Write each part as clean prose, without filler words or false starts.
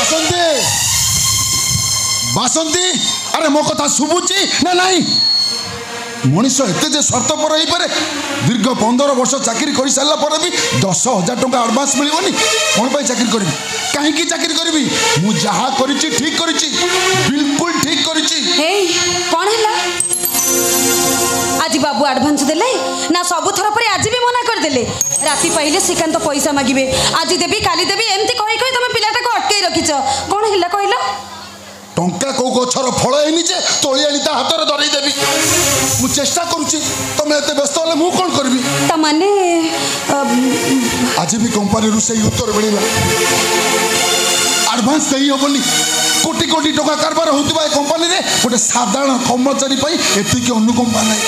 ବାସନ୍ତୀ ବାସନ୍ତୀ ଆରେ ମୋ କଥା ଶୁଭୁଛି ନା ନାହିଁ? ମଣିଷ ଏତେ ଯେ ସ୍ୱାର୍ଥପର ହେଇପାରେ? ଦୀର୍ଘ 15 ବର୍ଷ ଚାକିରି କରିସାରିଲା ପରେ ବି 10,000 ଟଙ୍କା ଆଡ଼ଭାନ୍ସ ମିଳିବନି। କ'ଣ ପାଇଁ ଚାକିରି କରିବି? କାହିଁକି ଚାକିରି କରିବି? ମୁଁ ଯାହା କରିଛି ଠିକ୍ କରିଛି, ବିଲକୁଲ ଠିକ୍ କରିଛି। କ'ଣ ହେଲା? ଆଜି ବାବୁ ଆଡ଼ଭାନ୍ସ ଦେଲେ ନା ସବୁଥର ପରେ ଆଜି ବି ମନା କରିଦେଲେ? ରାତି ପାଇଲେ ଶ୍ରୀକାନ୍ତ ପଇସା ମାଗିବେ, ଆଜି ଦେବି କାଲି ଦେବି ଏମିତି କହି କହି ତମେ ପିଲାଟାକୁ ଅଟକେଇ ରଖିଛ। କ'ଣ ହେଲା କହିଲ? ଟଙ୍କା କୋଉ ଗଛର ଫଳ ହେଇନି ଯେ ତୋଳି ଆଣି ତା ହାତରେ ଧରେଇ ଦେବି। ମୁଁ ଚେଷ୍ଟା କରୁଛି, ତମେ ଏତେ ବ୍ୟସ୍ତ ହେଲେ ମୁଁ କ'ଣ କରିବି? ତା ମାନେ ଆଜି ବି କମ୍ପାନୀରୁ ସେଇ ଉତ୍ତର ମିଳିଲା, ଆଡ଼ଭାନ୍ସ ଦେଇ ହେବନି। କୋଟି କୋଟି ଟଙ୍କା କାରବାର ହେଉଥିବା ଏ କମ୍ପାନୀରେ ଗୋଟେ ସାଧାରଣ କର୍ମଚାରୀ ପାଇଁ ଏତିକି ଅନୁକମ୍ପା ନାହିଁ।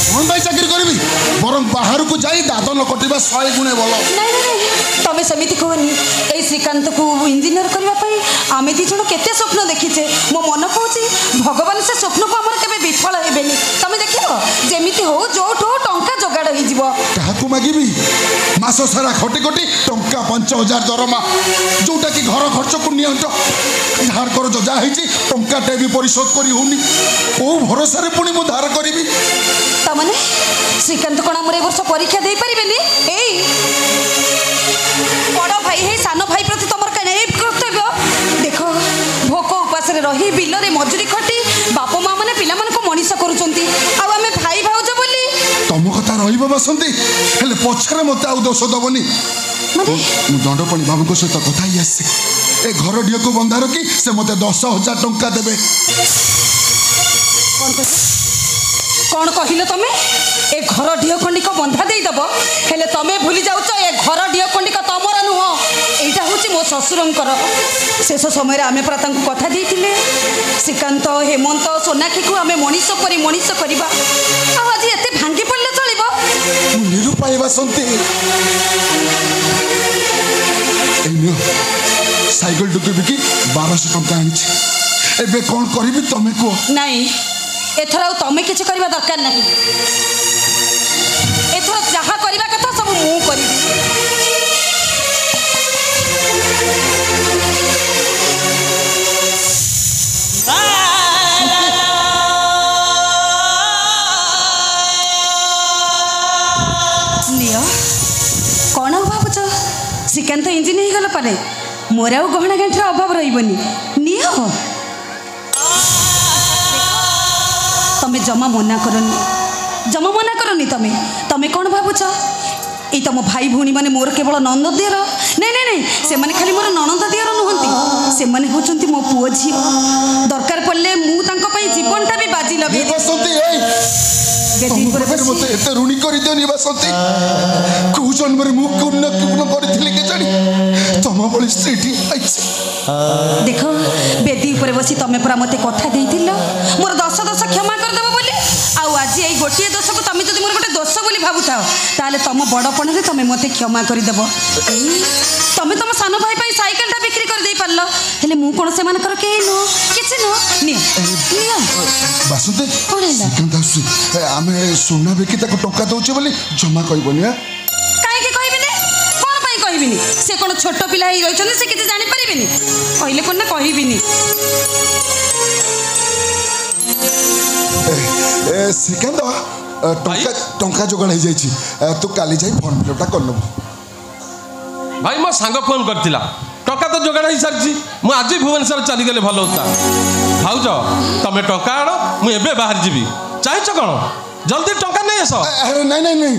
କ'ଣ ପାଇଁ ଚାକିରି କରିବି? ବରଂ ବାହାରକୁ ଯାଇ ଦାଦନ କଟିବା 100 ଗୁଣେ ଭଲ। ତମେ ସେମିତି କୁହନି। ଏଇ ଶ୍ରୀକାନ୍ତକୁ ଇଞ୍ଜିନିୟର କରିବା ପାଇଁ ଆମେ ଦି ଜଣ କେତେ ସ୍ୱପ୍ନ ଦେଖିଛେ। ମୋ ମନ କହୁଛି ଭଗବାନ ସେ ସ୍ୱପ୍ନକୁ ଆମର କେବେ ବିଫଳ ହେବେନି। ତମେ ଦେଖିବ ଯେମିତି ହଉ ଯୋଉଠୁ ଟଙ୍କା ଯୋଗାଡ଼ ହେଇଯିବ। କାହାକୁ ମାଗିବି? ମାସ ସାରା ଖଟି ଖଟି ଟଙ୍କା 5,000 ଦରମା, ଯୋଉଟାକି ଘର ଖର୍ଚ୍ଚକୁ ନିଅଣ୍ଟ। ଧାର କରଜ ଯାହା ହେଇଛି ଟଙ୍କାଟେ ବି ପରିଶୋଧ କରି ହେଉନି। କୋଉ ଭରସାରେ ପୁଣି ମୁଁ ଧାର କରିବି? ତାମାନେ ଶ୍ରୀକାନ୍ତ କ'ଣ ଆମର ଏ ବର୍ଷ ପରୀକ୍ଷା ଦେଇପାରିବେନି? ଏଇ ବଡ଼ ଭାଇ ହେଇ ସାନ ଭାଇ ପ୍ରତି ତମର ଏଇ କର୍ତ୍ତବ୍ୟ। ଦେଖ ଭୋକ ଉପାସରେ ରହି ବିଲରେ ମଜୁରୀ ଖଟି ବାପ ମା ମାନେ ପିଲାମାନଙ୍କୁ ମଣିଷ କରୁଛନ୍ତି, ଆଉ ଆମେ ଭାଇ ଭାଉଜ ବୋଲି। ତମ କଥା ରହିବ ବାସନ୍ତୀ, ହେଲେ ପଛରେ ମୋତେ ଆଉ ଦୋଷ ଦବନି। ମୁଁ ଦଣ୍ଡପାଣି ବାବୁଙ୍କ ସହିତ କଥା ହେଇ ଆସିଛି। ଏ ଘର ଢିଅକୁ ବନ୍ଧା ରଖି ସେ ମୋତେ 10,000 ଟଙ୍କା ଦେବେ। କ'ଣ କହିଲ ତମେ? ଏ ଘର ଢିଅ ଖଣ୍ଡିକ ବନ୍ଧା ଦେଇଦବ? ହେଲେ ତମେ ଭୁଲି ଯାଉଛ ଏ ଘର ଢିଅ ଖଣ୍ଡିକ ତମର ନୁହଁ, ଏଇଟା ହେଉଛି ମୋ ଶ୍ୱଶୁରଙ୍କର। ଶେଷ ସମୟରେ ଆମେ ପରା ତାଙ୍କୁ କଥା ଦେଇଥିଲେ ଶ୍ରୀକାନ୍ତ, ହେମନ୍ତ, ସୋନାକ୍ଷୀକୁ ଆମେ ମଣିଷ ପରି ମଣିଷ କରିବା। ଆଉ ଆଜି ଏତେ ଭାଙ୍ଗି ପଡ଼ିଲେ ଚଳିବ? ମୁଁ ନିରୁପାୟ ବାସନ୍ତୀ। ସାଇକେଲ ଟୁକି ବିକି 1200 ଟଙ୍କା ଆଣିଛି। ଏବେ କ'ଣ କରିବି ତମେ କୁହ? ନାଇଁ, ଏଥର ଆଉ ତମେ କିଛି କରିବା ଦରକାର ନାହିଁ। ଏଥର ଯାହା କରିବା କଥା ସବୁ ମୁଁ କରିବି। ନିଅ, କ'ଣ ଭାବୁଛ? ଶ୍ରୀକାନ୍ତ ଇଞ୍ଜିନ ହେଇଗଲା ପରେ ମୋର ଆଉ ଗହଣା ଗାଣ୍ଠିର ଅଭାବ ରହିବନି। ନିଅ, ତମେ ଜମା ମନା କରନି, ଜମା ମନା କରନି। ତମେ ତମେ କ'ଣ ଭାବୁଛ ଏଇ ତମ ଭାଇ ଭଉଣୀ ମାନେ ମୋର କେବଳ ନଣନ୍ଦ ଦିଅର? ନାଇଁ ନାଇଁ ନାଇଁ, ସେମାନେ ଖାଲି ମୋର ନଣନ୍ଦ ଦିଅର ନୁହନ୍ତି, ସେମାନେ ହେଉଛନ୍ତି ମୋ ପୁଅ ଝିଅ। ଦରକାର ପଡ଼ିଲେ ମୁଁ ତାଙ୍କ ପାଇଁ ଜୀବନଟା ବି ବାଜି ଲଗେଇ ମୋତେ ଏତେ ଋଣୀ କରିଦିଅନି ବାସନ୍ତୀ। କୋଉ ଜନ୍ମରେ ମୁଁ ପୂର୍ଣ୍ଣ କରିଥିଲି କେଜାଣି ତମ ଭଳି ସ୍ତ୍ରୀଟି ପାଇଛି। ଦେଖ, ବେଦୀ ଉପରେ ବସି ତମେ ପରା ମୋତେ କଥା ଦେଇଥିଲ ମୋର 10 ଦୋଷ କ୍ଷମା କରିଦେବ ବୋଲି। ଆଉ ଆଜି ଏଇ ଗୋଟିଏ ଦୋଷକୁ ତମେ ଯଦି ମୋର ଗୋଟେ ଦୋଷ ବୋଲି ଭାବୁଥାଅ, ତାହେଲେ ତମ ବଡ଼ପଣରେ ତମେ ମୋତେ କ୍ଷମା କରିଦେବ। ତମେ ତମ ସାନ ଭାଇ ପାଇଁ ସାଇକେଲଟା ବିକ୍ରି କରିଦେଇ ପାରିଲ, ହେଲେ ମୁଁ କ'ଣ ସେମାନଙ୍କର କେହି ନୁହଁ, କିଛି ନୁହଁ। ନିଅ ନିଅ। ବାସନ୍ତୀ, ଆମେ ସୁନା ବିକି ତାକୁ ଟଙ୍କା ଦଉଛେ ବୋଲି ଜମା କହିବନି। କାହିଁକି କହିବିନି? କ'ଣ ପାଇଁ କହିବିନି? ସେ କ'ଣ ଛୋଟ ପିଲା ହେଇ ରହିଛନ୍ତି, ସେ କିଛି ଜାଣିପାରିବେନି? କହିଲେ କ'ଣ ନା କହିବିନି। ଶ୍ରୀକାନ୍ତ, ଟଙ୍କା ଯୋଗାଡ଼ ହେଇଯାଇଛି, ତୁ କାଲି ଯାଇ ଫର୍ମ ଫିଲ୍ଅପ୍ଟା କରିନେବୁ। ଭାଇ ମୋ ସାଙ୍ଗ ଫୋନ୍ କରିଥିଲା, ଟଙ୍କା ତ ଯୋଗାଡ଼ ହେଇସାରିଛି, ମୁଁ ଆଜି ଭୁବନେଶ୍ୱର ଚାଲିଗଲେ ଭଲ ହଉଥିଲା। ଭାଉଜ ତମେ ଟଙ୍କା ଆଣ, ମୁଁ ଏବେ ବାହାରି ଯିବି। ଚାହିଁଛ କ'ଣ? ଜଲ୍ଦି ଟଙ୍କା ନେଇ ଆସ। ନାଇଁ ନାଇଁ ନାଇଁ,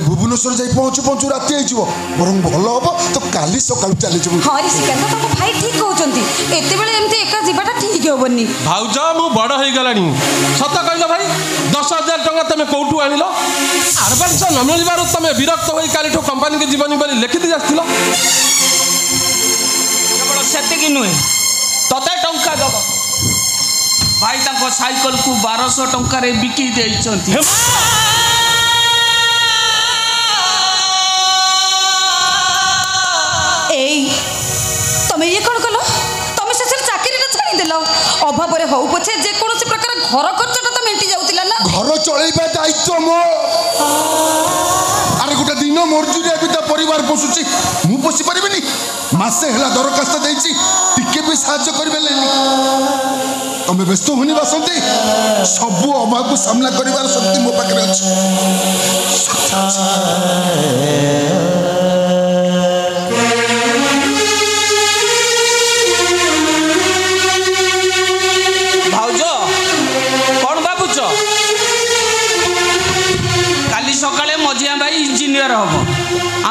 ଭୁବନେଶ୍ୱର ଯାଇ ପହଞ୍ଚୁ ପହଞ୍ଚୁ ରାତି ହେଇଯିବ। ବରଂ ଭଲ ହବ ତ କାଲି ସକାଳୁ ଚାଲିଯିବୁ। ହଁ ଶ୍ରୀକାନ୍ତ, ତମ ଭାଇ ଠିକ୍ କହୁଛନ୍ତି, ଏତେବେଳେ ଏମିତି ଏକା ଯିବାଟା ଠିକ୍ ହବନି। ଭାଉଜ ମୁଁ ବଡ଼ ହେଇଗଲାଣି। ସତ କହିଲ ଭାଇ, 10,000 ଟଙ୍କା ତମେ କୋଉଠୁ ଆଣିଲ? ଆଡ଼ଭାନ୍ସ ନ ମିଳିବାରୁ ତମେ ବିରକ୍ତ ହୋଇ କାଲିଠୁ କମ୍ପାନୀକି ଯିବନି ବୋଲି ଲେଖିଦେଇ ଆସିଥିଲ। କେବଳ ସେତିକି ନୁହେଁ, ତତେ ଟଙ୍କା ଦେବ। ଭାଇ ତାଙ୍କ ସାଇକେଲକୁ 1200 ଟଙ୍କାରେ ବିକି ଦେଇଛନ୍ତି। ଏଇ ତମେ ଇଏ କ'ଣ କଲ? ତମେ ଶେଷରେ ଚାକିରିଟା ଛାଡ଼ିଦେଲ। ଅଭାବରେ ହଉ ପଛେ ଯେକୌଣସି ପ୍ରକାର ଘର ଖର୍ଚ୍ଚଟା ତ ମେଣ୍ଟି ଯାଉଥିଲା ନା। ଘର ଚଳେଇବା ଦାୟିତ୍ୱ ମୋ। ଆରେ ଗୋଟେ ଦିନ ମଜୁରିଆ ବି ତା ପରିବାର ପୋଷୁଛି, ମୁଁ ପୋଷି ପାରିବିନି? ମାସେ ହେଲା ଦରଖାସ୍ତ ଦେଇଛି, ଟିକେ ବି साहाଯ୍य करें तमें व्यस्त होनी बासंती सबू अभाव को सामना कर शक्ति मो पाखे अच्छी भाउज कौन भावुच काली सकाळे मझिया भाई इंजीनियर हम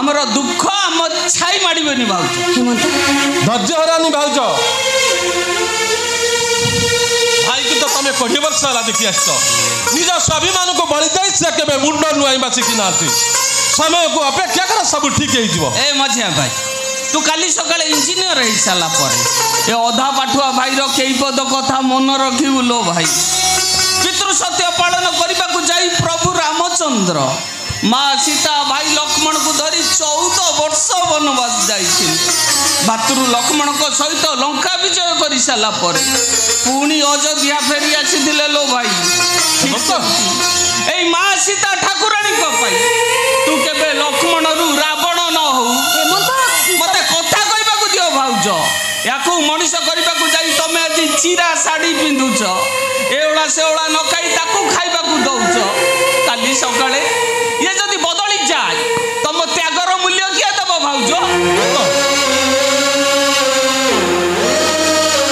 आमर दुख आम छाई माड़बनी भाउज हेमंत धैर्य हरानी भाउज भाई की तो तमें 20 वर्ष है देखी आस निज स्वाभिमान को बड़ी जाए से केवे मुंड नुआईबा शिखी ना समय को अपेक्षा कर सब ठीक हो ए मझिया भाई तू काली सकाळे इंजीनियर हो सारा पर ए अधा पाठुआ भाई कई पद कथा मन रखिबु लो भाई पितृ सत्य पालन करने को जाई प्रभु रामचंद्र माँ सीता भाई लक्ष्मण को धरी 14 वर्ष वनवास जाइए भातृ लक्ष्मण को सहित लंका विजय कर सारा पुणी अयोध्या फेरी आसी लो भाई ए माँ सीता ठाकुराणी तू केबे लक्ष्मण रु रावण न हो मत कथा कहबा दियो भाउज या मनीष करने को जाई तमें आज चिरा शाढ़ी पिंधुच एवड़ा से ओड़ा न खाई ताकू खाइबा को दौच काली सकाळे ये जदि बदली जाए तुम त्यागर मूल्य किए देव भाउज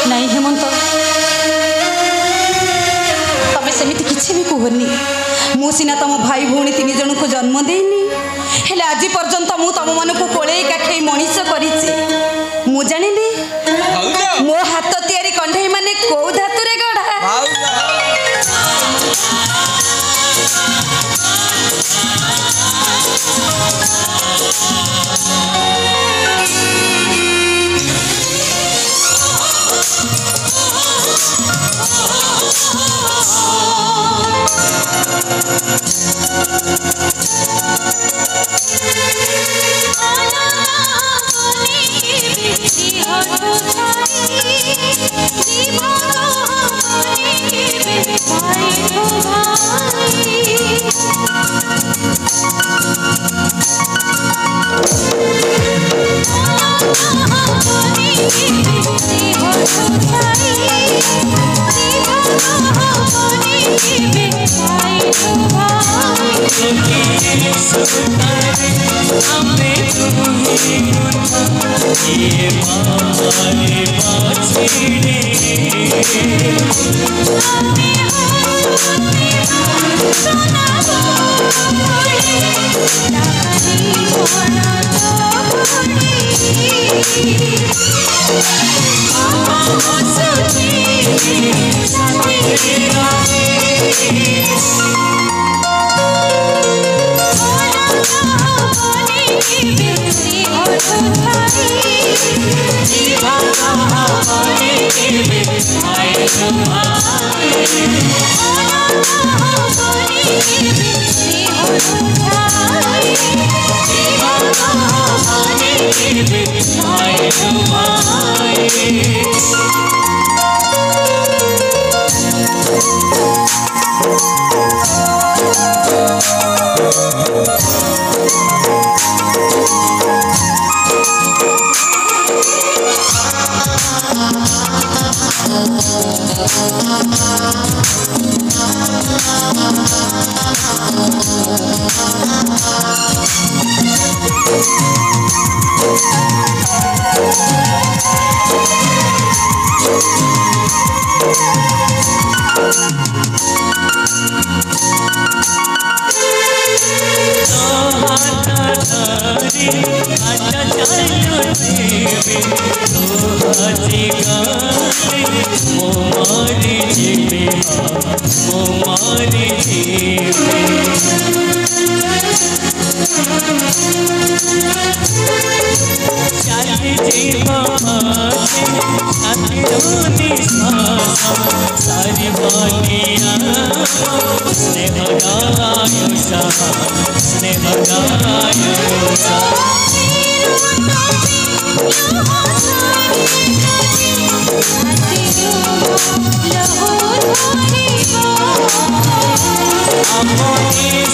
नहीं हेमंत तमें सेमिति किछि भी कहनी मु सिना तुम भाई भौणी 3 जन को जन्म देनी हेले आज पर्यंत मु तुम मन को कोले काखे मनीष करिछि मु जानिनी मो हाथ तैयारी कंढई माने को धातुरे गढ़ा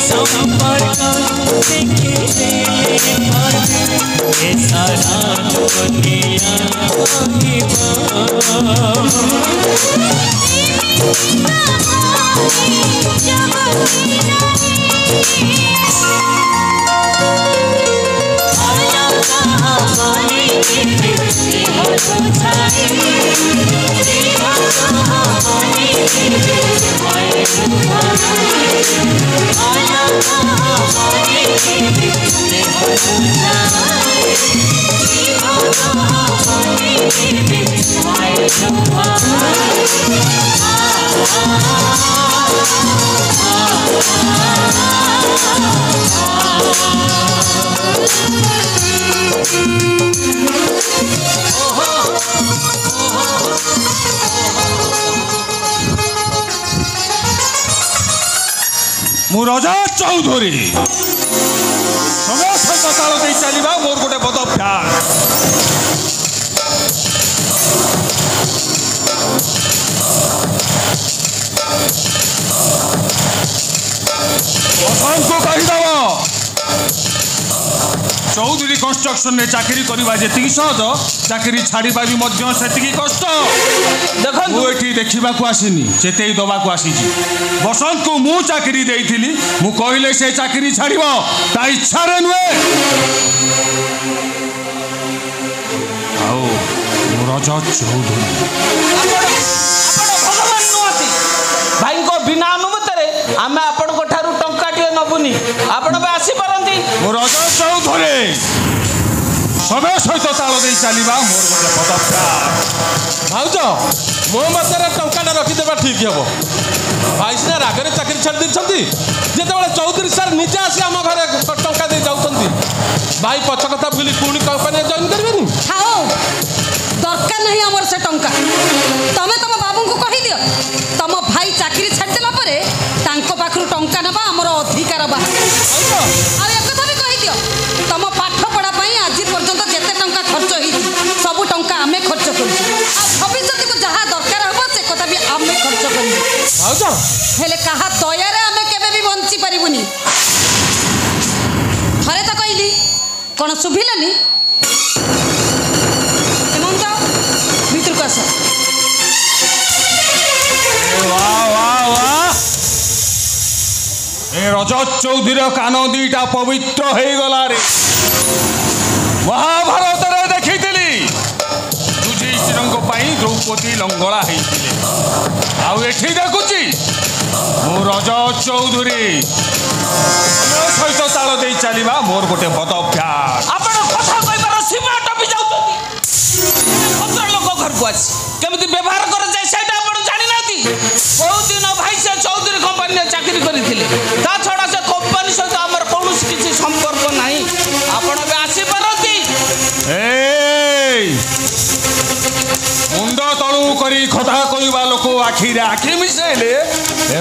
संपर्क ए सारा दुनिया मु रजा चौधरी समय सहित ताल दे चलवा मोर गोटे बद अभ्यास बसंत को कहीदेव चौधरी कंस्ट्रक्शन में चाकरी करवा जी सहज चाकरी छाड़ा भी से कष्ट देखो ये देखा आसनी चेतई दबा आसी बसंत को मु चाकरी देती मु कहले से चाकरी छाड़ ता इच्छा नुहे रजा चौधरी भगवान नुहति भाई को बिना अनुमति आम आपण टंका नबुनी आपण आसी पारती रजा चौधरी समय सहित ताल दे चलवा मोर गोटे पदप्यास भाउज मो मତରେ ଟଙ୍କାଟା ରଖିଦେବା ଠିକ୍ ହେବ ଭାଇ ସିନା ରାଗରେ ଚାକିରି ଛାଡ଼ି ଦେଇଛନ୍ତି ଯେତେବେଳେ ଚୌଧୁରୀ ସାର୍ ନିଜେ ଆସି ଆମ ଘରେ ଟଙ୍କା ଦେଇ ଯାଉଛନ୍ତି ଭାଇ ପଛ କଥା ଭୁଲି ପୁଣି କମ୍ପାନୀରେ ଜଏନ୍ କରିବେନି ଥାଉ ଦରକାର ନାହିଁ ଆମର ସେ ଟଙ୍କା ତମେ ତମ ବାବୁଙ୍କୁ କହିଦିଅ ତମ ଭାଇ ଚାକିରି ଛାଡ଼ିଦେଲା ପରେ ତାଙ୍କ ପାଖରୁ ଟଙ୍କା ନେବା ଆମର ଅଧିକାର ବାହାରେ ଆଉ ଏକଥା ବି କହିଦିଅ ତମ ପାଠ ପଢ଼ା ପାଇଁ ଆଜି ପର୍ଯ୍ୟନ୍ତ ଯେତେ ଟଙ୍କା ଖର୍ଚ୍ଚ ହେଇଛି ସବୁ ଟଙ୍କା ଆମେ ଖର୍ଚ୍ଚ କରୁଛୁ ଆଉ ଭବିଷ୍ୟତକୁ ଯାହା ଦରକାର ହେବ ସେ କଥା ବି ଆମେ ଖର୍ଚ୍ଚ କରିବୁ ଭାଉଜ ହେଲେ କାହା ଦୟାରେ ଆମେ କେବେ ବି ବଞ୍ଚି ପାରିବୁନି ଥରେ ତ କହିଲି କ'ଣ ଶୁଭିଲାନି ହେମନ୍ତ ଭିତରକୁ ଆସ रजत चौधरी कान दीटा पवित्र हो गला रे महाभारत देखी युधिष्ठिर द्रौपदी लंगड़ा होते देखुची मु रजत चौधरी सहित ताल दे चलवा मोर गोटे बद अभ्यास आपण कथा कहबार सीमा टपी जाउछथि भद्र लोक घर को आसी केमिति व्यवहार कर जाय सेटा आपण जानि नाती बहुत दिन भाई से चौधरी कंपनी में चाकरी करिथिले ता छडा से कंपनी सहित हमर कोनोसी किछि संपर्क नाही आपण बे आसी परती ए मुंड तलू करी कथा कहवा लोक आखिरे आखि मिसेले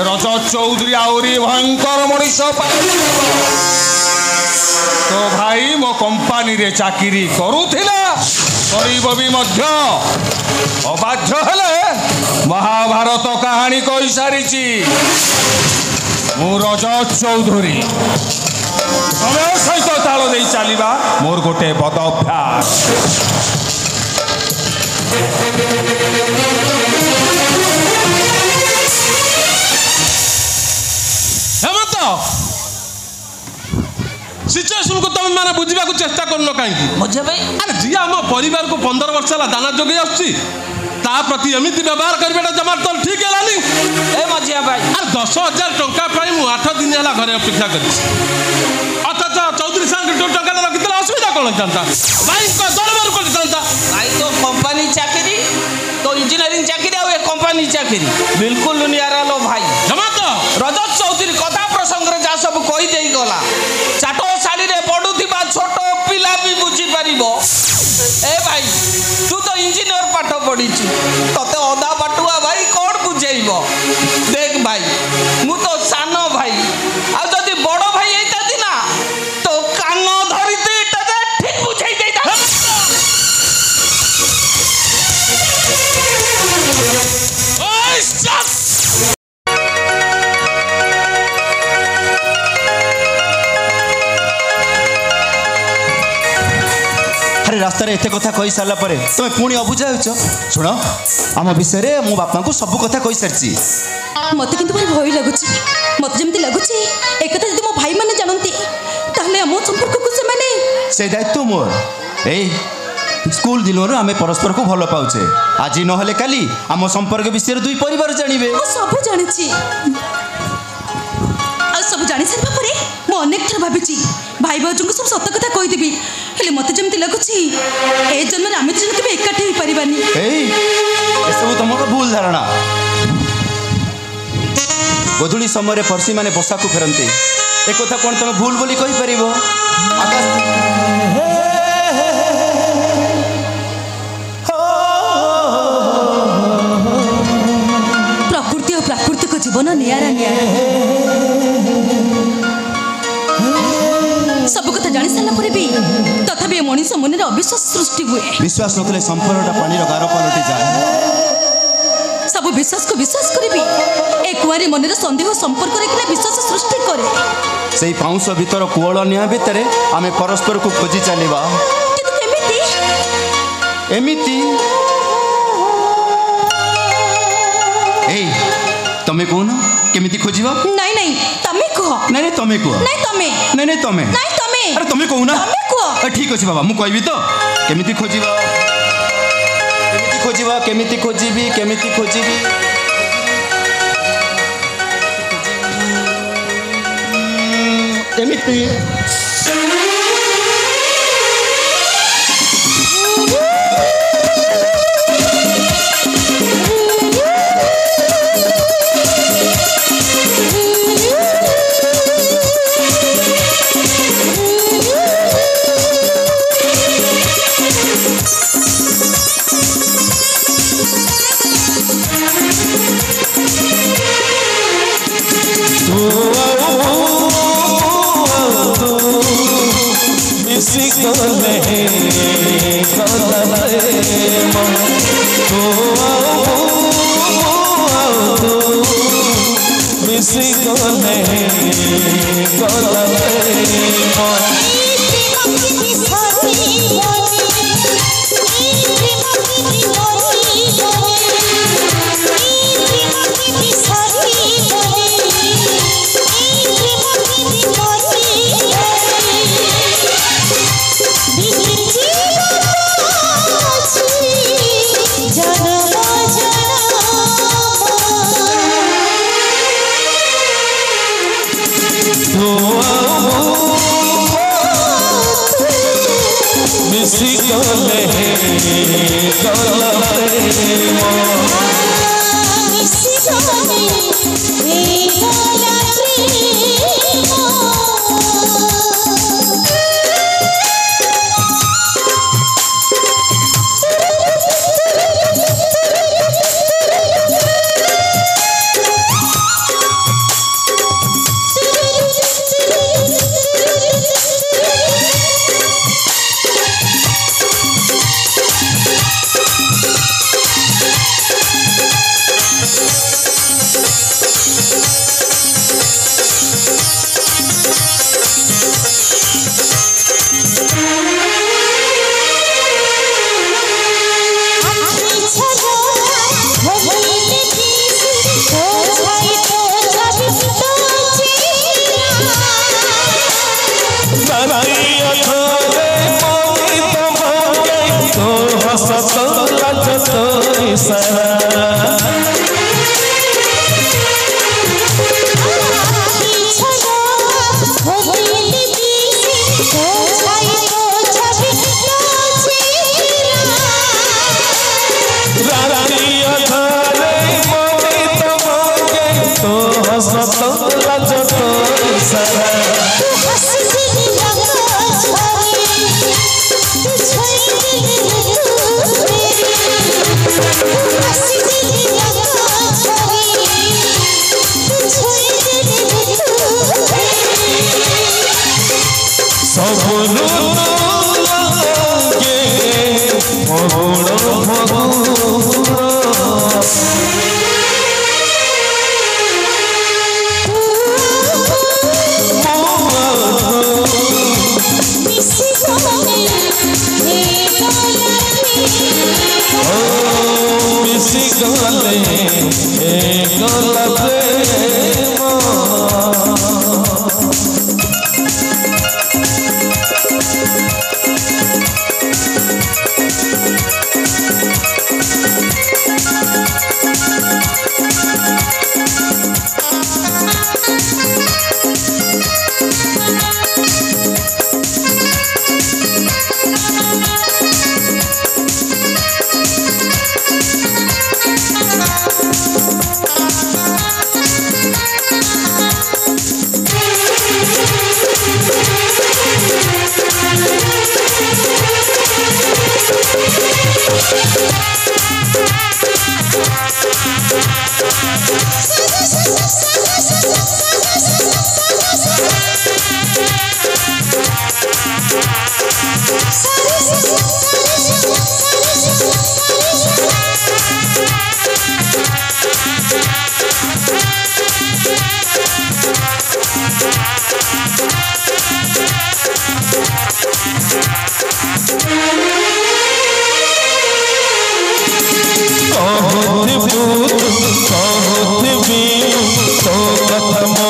रजत चौधरी आहरी भयंकर मनीष तो भाई मो कंपानी रे चाकरी करूथिला करिब भी मध्य अबाध्य हेले महाभारत कहानी कही सारिची मु रजत चौधरी समय सहित ताल दे चलवा मोर गोटे बद अभ्यास हेमंत सिचुएशन को तुम मैंने बुझा चेष्टा करन कहीं मजे भाई अरे जी आम परिवार को 15 वर्ष है दाना जोगे आसुची ता प्रति एमती व्यवहार करवाटा जमा तो ठीक है ए मजिया भाई अरे 10,000 टंका पाई मु 8 दिन है घरे अपेक्षा कर अथच चौधरी साहब जो टंका रखी असुविधा कौन था भाई दरबार कर भाई तो कंपनी चाकरी तो इंजीनियरिंग चाकरी आ कंपनी चाकरी बिल्कुल नियारा लो भाई जमा तो रजत चौधरी कथा प्रसंग रे जा सब कही देई गला चाटो साड़ी रे पडुथिबा छोट पिला भी बुझी परिबो ए भाई तू तो इंजीनियर पाठ पढ़ीछु तते अधा बाटुआ भाई कोन बुझेइबो देख भाई मु तो सानो भाई आ जदी बड़ भाई हेताती ना तो कान धरिते तते ठीक बुझाई देता ओए स्टॉप रास्तार एत कथा कही सारा पर तुम पुणी अबुझा हो शुण आम विषय मो बापा को सब कथा कही सारी मत किंतु भारी भय लगुच मत जमती लगुच एक कथा जब मो भाई माने जानती ताहले हम संपर्क को से दायित्व मोर ए स्कूल दिन आम परस्पर को भल पाचे आज ना काली आम संपर्क विषय दुई परिवार जानवे सब जानी सब जानी सारा पर मु अनेक थर भावी भाई भाज को सब सत कथा कहीदेवी हेले मत जमती लगुच ए जन्म आम तीन के एकाठी हो पारानी सब तुम भूल धारणा गोधूली समय फर्सी माने बसा को फेरती एक कथा कौन तुम भूल बोली कही पार आकाश प्रकृति और प्राकृतिक जीवन नियारा नियारा सब कथा जानी सारा पर भी तथापि मनीष मन अविश्वास सृष्टि हुए विश्वास नथले संपर्कटा पानी गार पलटि जाए सब विश्वास को विश्वास करी ए कुआरी मन सन्देह संपर्क रखना विश्वास सृष्टि करे से पाउंस भीतर कुआल निया भितर आम परस्पर को खोजी चलवा एमिति तमें कहन केमिति खोजिबा नहीं नहीं तमें कह नहीं तमें कह नहीं तमें नहीं तमें नहीं तमें अरे तमें कहूना तमें कह ठीक अछि बाबा मु कहबी तो केमिति खोजिबा केमिति खोजिबी एमिति Hey, ଗଲେ ଗଲା ପ୍ରେମ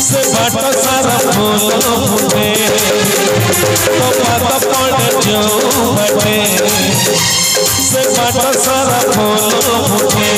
से बाट सारा फूल फूटे तो पाता पड़े जो बटे से बाट सारा फूल फूटे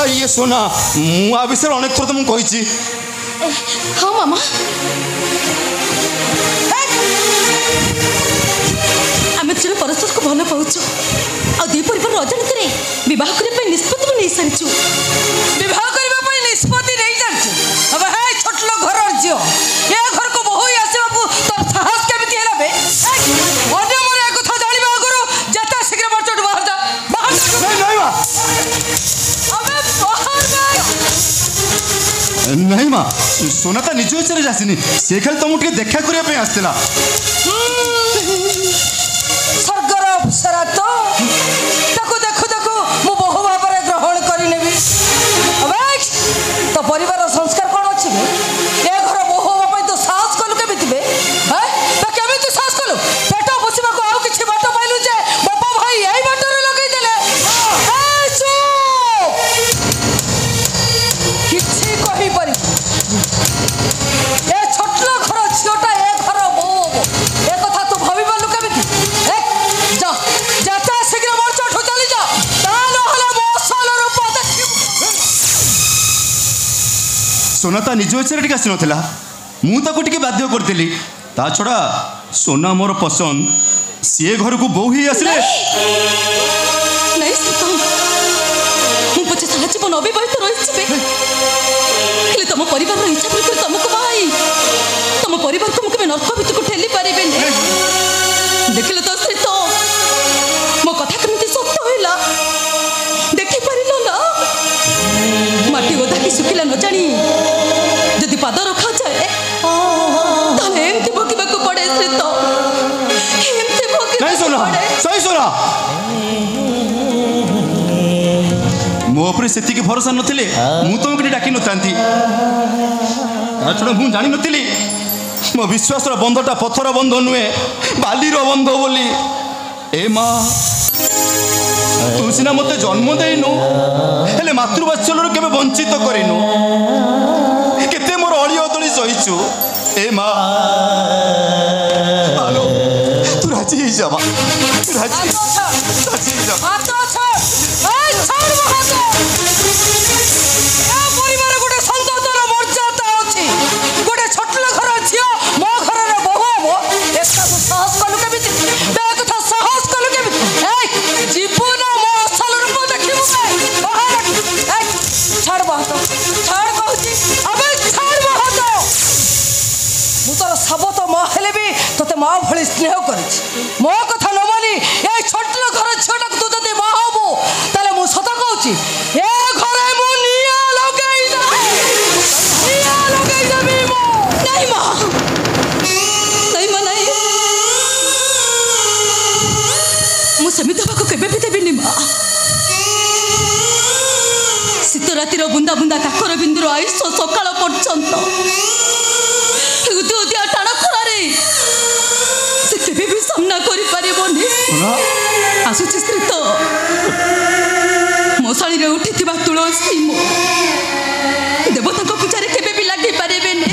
ये सोना मु आ विषय अनेक थर तुमको कही हाँ मामा आम एक्चुअली परस्पर को भल पाचु आदि परिवार अजाणत बह करने निष्पत्ति नहीं सारी बह करने निष्पत्ति नहीं सारी अब है छोट लोग घर झी ये घर को बहु आसवा तोर साहस केमी है अन्य मोर एक कथा जाना आगु जिते शीघ्र बचट बाहर जा नहीं माँ सोना तो निज इच्छा आसनी सी खाली तुमको देखा करने आसला स्वर्गर अप्सरा तो देखु देखु मु बहु भाव में ग्रहण करने तो परिवार संस्कार कौन अच्छी ए घर बहु हाँ तो साहस कलु केमी तो केमी साहस कलु पेट पोषा आउ कि बाट पाइलु जे बापा भाई यही बाटर लगेदेले किसी कही पारि ए छोटलो घर झीटा ए घर बो ए कथा तू भाभी पालु केमी जा जाता शीघ्र मोर चठू चली जा ता नहले मो असल रूप देखिबु सोना ता निज इच्छा टिके आसी नथिला मु ताको टिके बाध्य करथिली ता छड़ा सोना मोर पसंद सी घर को बो ही आसले नहीं सीता मु पछे सारा जीवन अविवाहित रही हेले तुम परिवार इच्छा पर तुमको भाई तुम परिवार को मुझे नर्क भितर को ठेली पारे देखिल तो स्त्री तो मो कथा केमती सत्य होइला देखि पारिल ना माटी ओदा की सुखिला न जानी जदि पाद रखा जाए ताले सही सुना मो उपरे सेतिकी भरोसा नथिले मु तुमके डाकी नथांती छड़ा मु जानि नथिली मो विश्वास बंधटा पथर बंध नुहे बालीर बंध बोली ए माँ तू सीना मत जन्म देनु हेले मातृवात्सल्य केबे वंचित करिनु केते मोर अळी अदळी सहिछु ए माँ आलो तू राजी ही जा तू राजी ही जा तोते माँ भली स्नेह कर मो कथा न मानी ए छोट घर झीटा तू जब माँ हबू ताले मु सत कहूँ ए घरे मु निया लगेई देबी मो नहीं माँ नहीं माँ नहीं मु सेमिति हेबाकु केबे भी देबिनी माँ शीत रातिर बुंदा बुंदा काकर बिंदुर आयुष सकाळ पर्यंत उदिया टाण खरारे से केबे भी सामना करि परिबोनी आसुची स्त्री तो मोसाळी रे उठिथिबा तुळसी मो देवता को पूजारे केबे भी लागि परिबेनी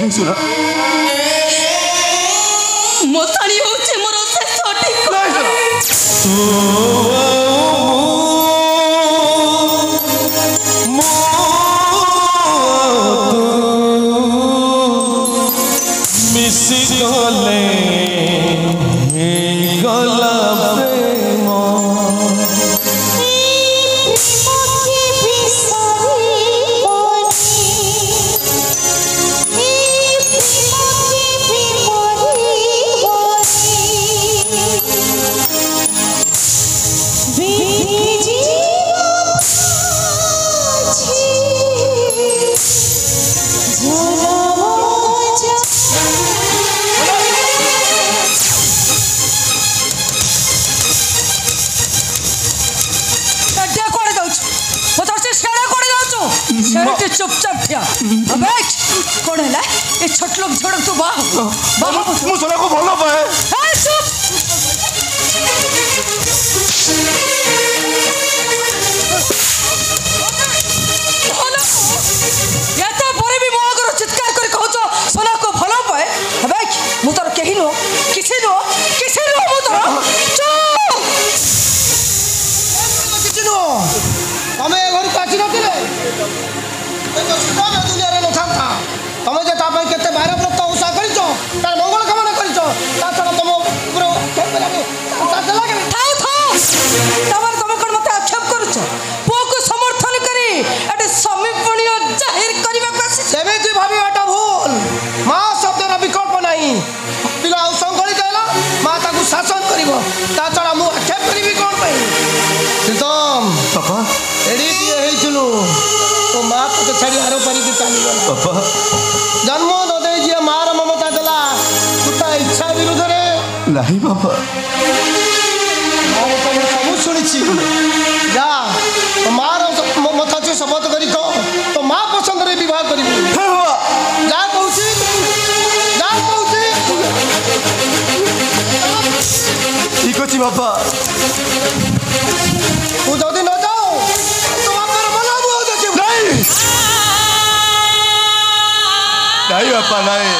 मोसाळी होचे मोर शेष ठीक चुपचाप ठिया बैठ कौन है ये छोट लोग छोड़ तू बाह मु सोना को भलो पाए चुप या तो परे भी मोह करो चित्कार कर कहछो सोना को भलो पाए बैठ मु तोर केही नो किसी नो मु तोर चुप किसी नो हमें घर काची नथिले दुनिया नथा तुम जे तापाई केते बाहर व्रत उषा करिछ तार मंगल कामना करिछ ता छड़ा तुम पूरा तमर तुम कोन मते आक्षेप करूछ पो को समर्थन करी एटे समीपणीय जाहिर करबा कसी सेमेति भाबी एटा भूल मां शब्दर विकल्प नाही पिला संगलित हैला मां ताकू शासन करिवो ता छड़ा मु आक्षेप करिवि कोन पई प्रीतम पापा एडी दिए हेइछलु तो माँ को छाड़ी आरो पारी के चली गला पापा जन्म न दे जे मार ममता देला तुता इच्छा विरुद्ध रे नहीं पापा मार तो सब सुनिछि जा तो मार मथा से शपथ करी तो माँ पसंद रे विवाह करी जा कहूची ठीक अछि पापा तू जल्दी न जाओ तो बापर मना हो जाके नहीं बापा नहीं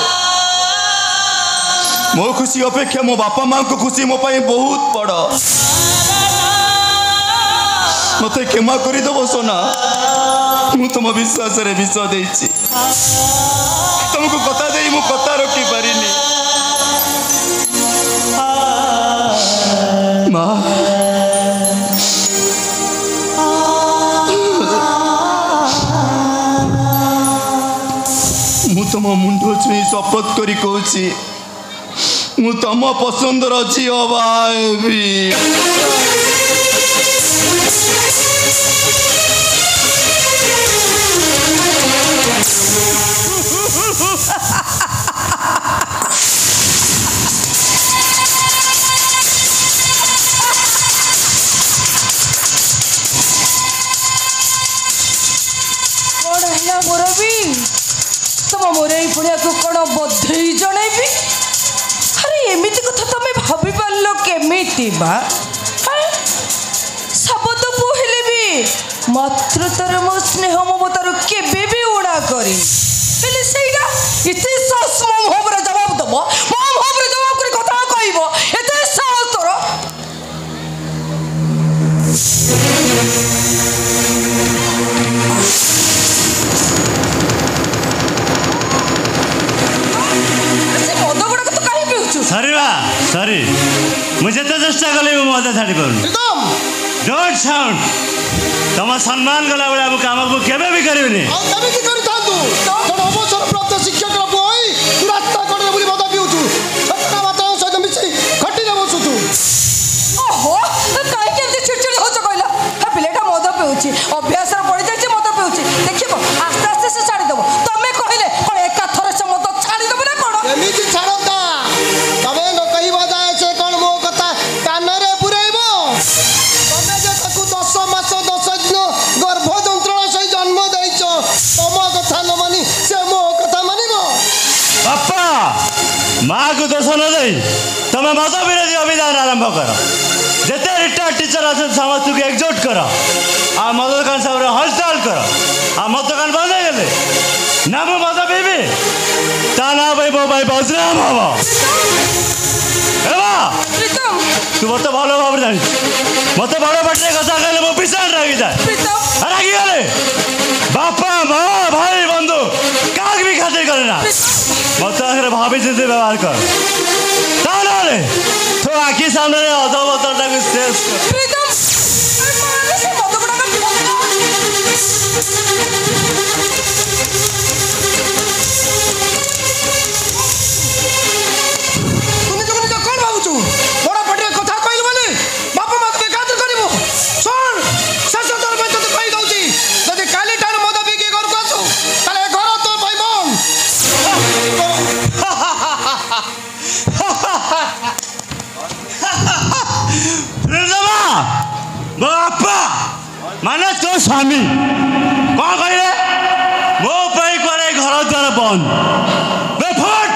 मो खुशी अपेक्षा मो बापा माँ को खुशी मो पाई बहुत बड़ मत क्षमा करदेव सोना मु तुम विश्वास रे विष देछि तुमको कथा दे मु कथा रखी पारिनी माँ मु तुम मुंड छुई शपथ करी कहूची मु तुम पसंदर झील बाबी बधई जनइबी अरे एमिति कथा तमे भाबी पारलो केमिति बा शब्द पहिले भी मात्र तर मो स्नेह ममतार केबे भी उड़ा करी हेले सेइडा इते सास मो भाବରେ जवाब दबो मो भाବରେ जवाब करी कथा कहइबो एते सास तोर सॉरी मुझे तो चेष्टा कले मजा छाड़ी पाऊँ एकदम डोंट साउंड तुम सम्मान गला बेला मु काम को केबे भी करिवनी आ तबे की करि थांतु जण अवसर प्राप्त शिक्षक रा बोई तू रास्ता कोडे बोली मजा पिउछु छटका बाता सहित मिसी खट्टी जा बसुछु ओहो काई केमते चिड़चिड़ होछ कहला हा पिलेटा मद पिउछि अभ्यास रे पड़ी जाय मद पिउछि देखिबो आस्ते आस्ते से छाड़ी देबो तमे कहिले कोन एका थरे से मद छाड़ी देबो ना कोन एमिति छाड़ता तबे न कहिबो जाय से कोन मो कथा कानरे पुरैबो तमे जे ताकू 10 मास 10 दिन गर्भ यंत्रणा सही जन्म दैछो तम कथा न मानी से मो कथा मानिबो पापा माँ को दोष न दे तुम मत विरोधी अभियान आरंभ कर जिते रिटायर्ड टीचर अच्छे समस्त को एकजुट कर आ मद दुकान सब हड़ताल कर आ मद दुकान बंद हो गले ना मु मद पीबी ता ना भाई मो भाई बदनाम हम प्रीतम तू मत भलो भाव जानी मत बड़ पाटे कथा कहले मो पिछाड़ रागी जाए प्रीतम रागी गले बापा माँ भाई बंधु काग भी खातिर करे ना मत आखिर भाभी चिंते व्यवहार कर ताले तो आखी सामने अधोवतरटा को शेष कर प्रीतम माने से मद गुडा का तुनी जगनी जा कोन भाबुछु बड़ा पटे कथा कहल बोली बापा मत के खातिर करिवो सुन ससुर में तो कहि दउची जदि काली टाण मद पी के घर को आसु ताले घर तो भाईबन बापा माने तो स्वामी कौन कहले मो पाई करे घर द्वार बंद बेफट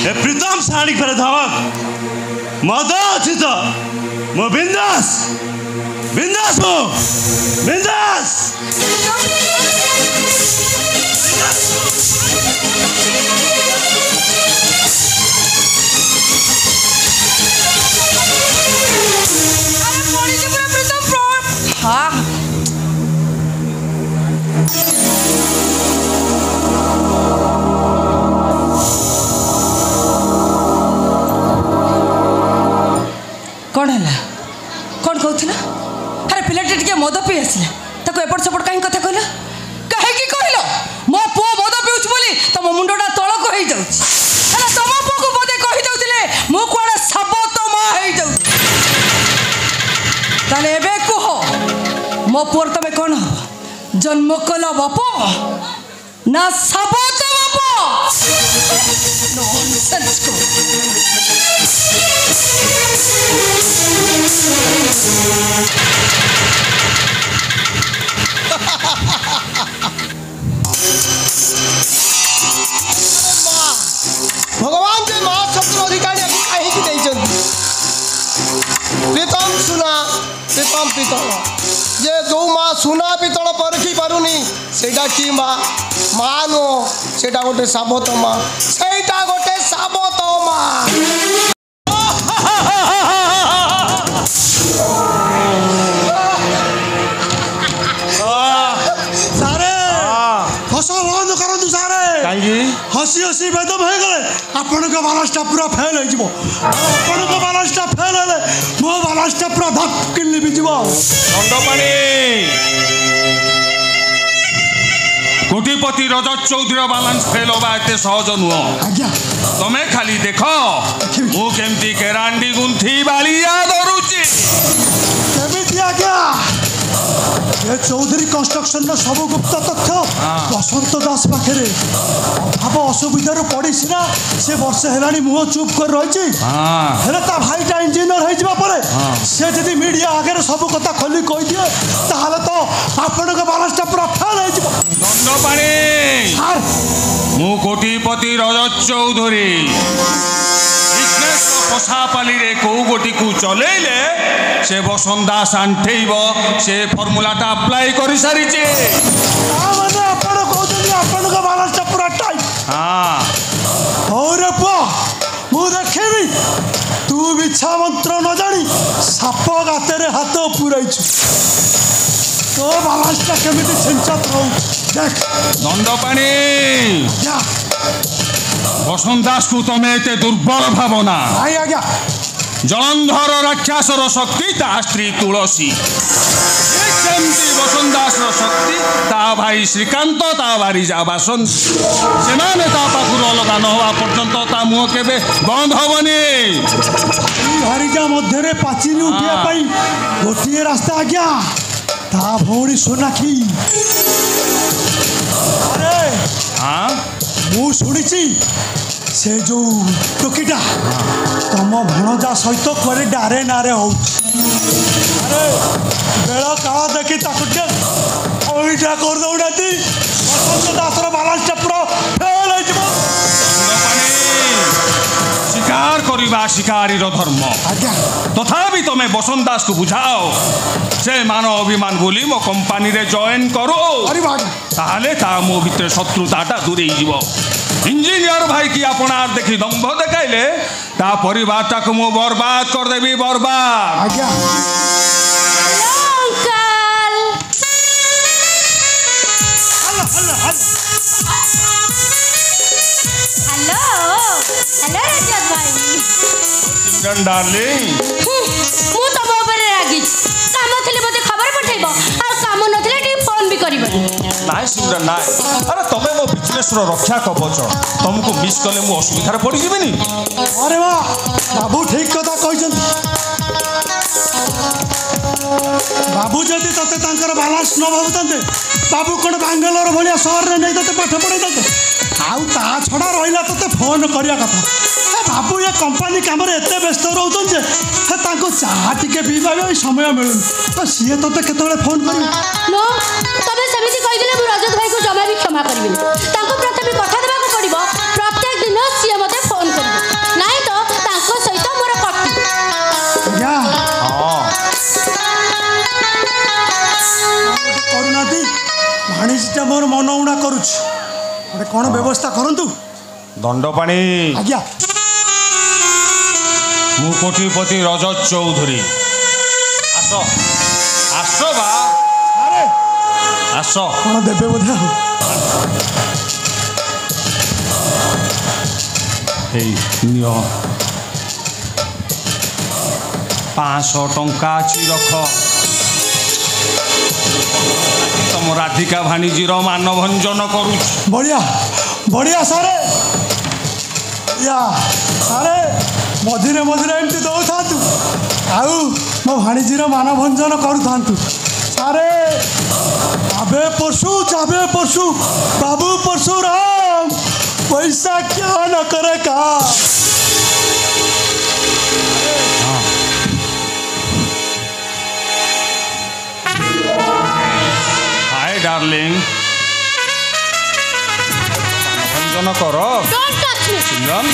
ए प्रीतम साड़ी पर धमक मद अछि तो मो बिंदास बिंदास मो बिंदास अरे पड़ी के पूरा प्रीतम प्रो हां कौन है कौन कहला अरे पिलाटे टिके मद पी आसला ताको एपट सेपट काई कथा कहला काहे की कहलो मो पुओ मद पिउछ बोली तम मुंडटा तळक होई जाउछ अरे तम पुओ को बदे कहि दउतिले मु कोडा सबत मा होई जाउछ ताले एबे कह मो पुओर तमे कोन हो जन्म कला बाप ना सबत बाप नॉनसेंस को भगवान के महाशब्द अधिकारी कहीं की नहीं प्रीतम सुना प्रीतम पितल जे जो माँ सुना पितल परखी पारुनी सेटा की माँ माँ नो सेटा गोटे साबत माँ सेटा गोटे साबत माँ हसी हसी बेदम हो गले आपण को बालासटा पूरा फेल हो जिवो आपण को बालासटा फेल हेले मो बालासटा पूरा धक्किन लिबि जिवो दंडपाणी कोटिपति रजत चौधरी बालांस फेल होबा एते सहज नुह आज्ञा तमे खाली देख मु केमती केरांडी गुंथी बालिया धरुची केमिति आज्ञा ये चौधरी कंस्ट्रक्शन सब गुप्त तथ्य बसंत दास पाखे अभाव असुविधार पड़ी सीना से वर्षे है मुह चुप कर रही भाईटा इंजीनियर हो से जदि मीडिया आगे सब कथा खोली कही दिए ताहले तो आपण बालांसटा पूरा फेल मु कोटिपति रजत चौधरी पशापाली रे कौ गोटी को चलेले से बसंत दास आंठेब से फर्मुलाटा अप्लाई कर सारी पूरा टाइट और मु देखेबी तू बिछा मंत्र न जानी साप गाते हाथ पुराई तो बालांसटा केमिति छिंचत रहू देख नंदपाणी बसंत दास को तमें एते दुर्बल भावना जलंधर राक्षसर शक्ति ता स्त्री तुलसी बसंत दास शक्ति ता भाई श्रीकांत ता भारीजा बासन से पाखु अलगा न हवा पर्यंत ता मुह केबे बंद हबनी भारीजा मध्य पाचिरी उठिया गोटे रास्ता आज्ञा ता भौणी सोनाक्षी अरे हाँ मु शुणी से जो टोकीटा तुम भणजा सहित कुआरे डारे नारे हो अरे बेल काल देखी ओईटा कर दौड़ा बसंत दासर बालांसटा पूरा फेल शिकार करवा शिकारी धर्म तथापि तमें बसंत दास को बुझाओ से मान अभिमान बोली मो कंपानी रे जॉइन करो ताहले ता मो भितर शत्रुताटा दूरे जीव इंजीनियर भाई की आपनार देखी दंभ देखाइले ता परिवारटा को मो बर्बाद कर देबी बर्बाद डार्लिंग मु तम ऊपर रागी काम थले मते खबर पठेबो आ काम नथले टी फोन भी करबो नाइ सिमरन नाइ अरे तमे मो बिजनेस रो रक्षा कवच तुमको मिस करले मु असुविधा पड़ी जीवेनी अरे वाह बाबू ठीक कथा कहछन बाबू जदि तते तांकर बैलेंस न भाबुतंते बाबू कोन बांगलोर भलिया शहर रे नै तते पाठ पढै तते आउ ता छडा रहिला तते फोन करिया कथा बाबू ये कंपनी काम एत व्यस्त रोचन जे चाह टिके पीवा समय मिलून तो सी तो केतबे फोन कर नो तबे सेमिति कहि दिले मु रजत भाई को जमा भी क्षमा करबिनी ताको प्रथमे कथा देबा को पड़िबो प्रत्येक दिन सी मते फोन करबो नाही तो ताको सहित मोर कट्टी या हां करुणाती भाणीटा मोर मन उणा करूछ अरे कोन व्यवस्था करंतु दंडपाणी आज्ञा मु कोटिपति रजत चौधरी आस आस बा अरे आस कौन देवे बोधे नियो 500 टंका अच्छी रख तुम राधिका भाणीजीर मानभंजन करू बढ़िया बढ़िया सारे या सारे मझिरे मझिरे एमती दौ था आउ मो भाणीजीर मानभंजन करू था सारे आबे परशु बाबू परशुराम पैसा क्या न करे का हाय डार्लिंग मानभंजन करो डोंट टच मी सिमरन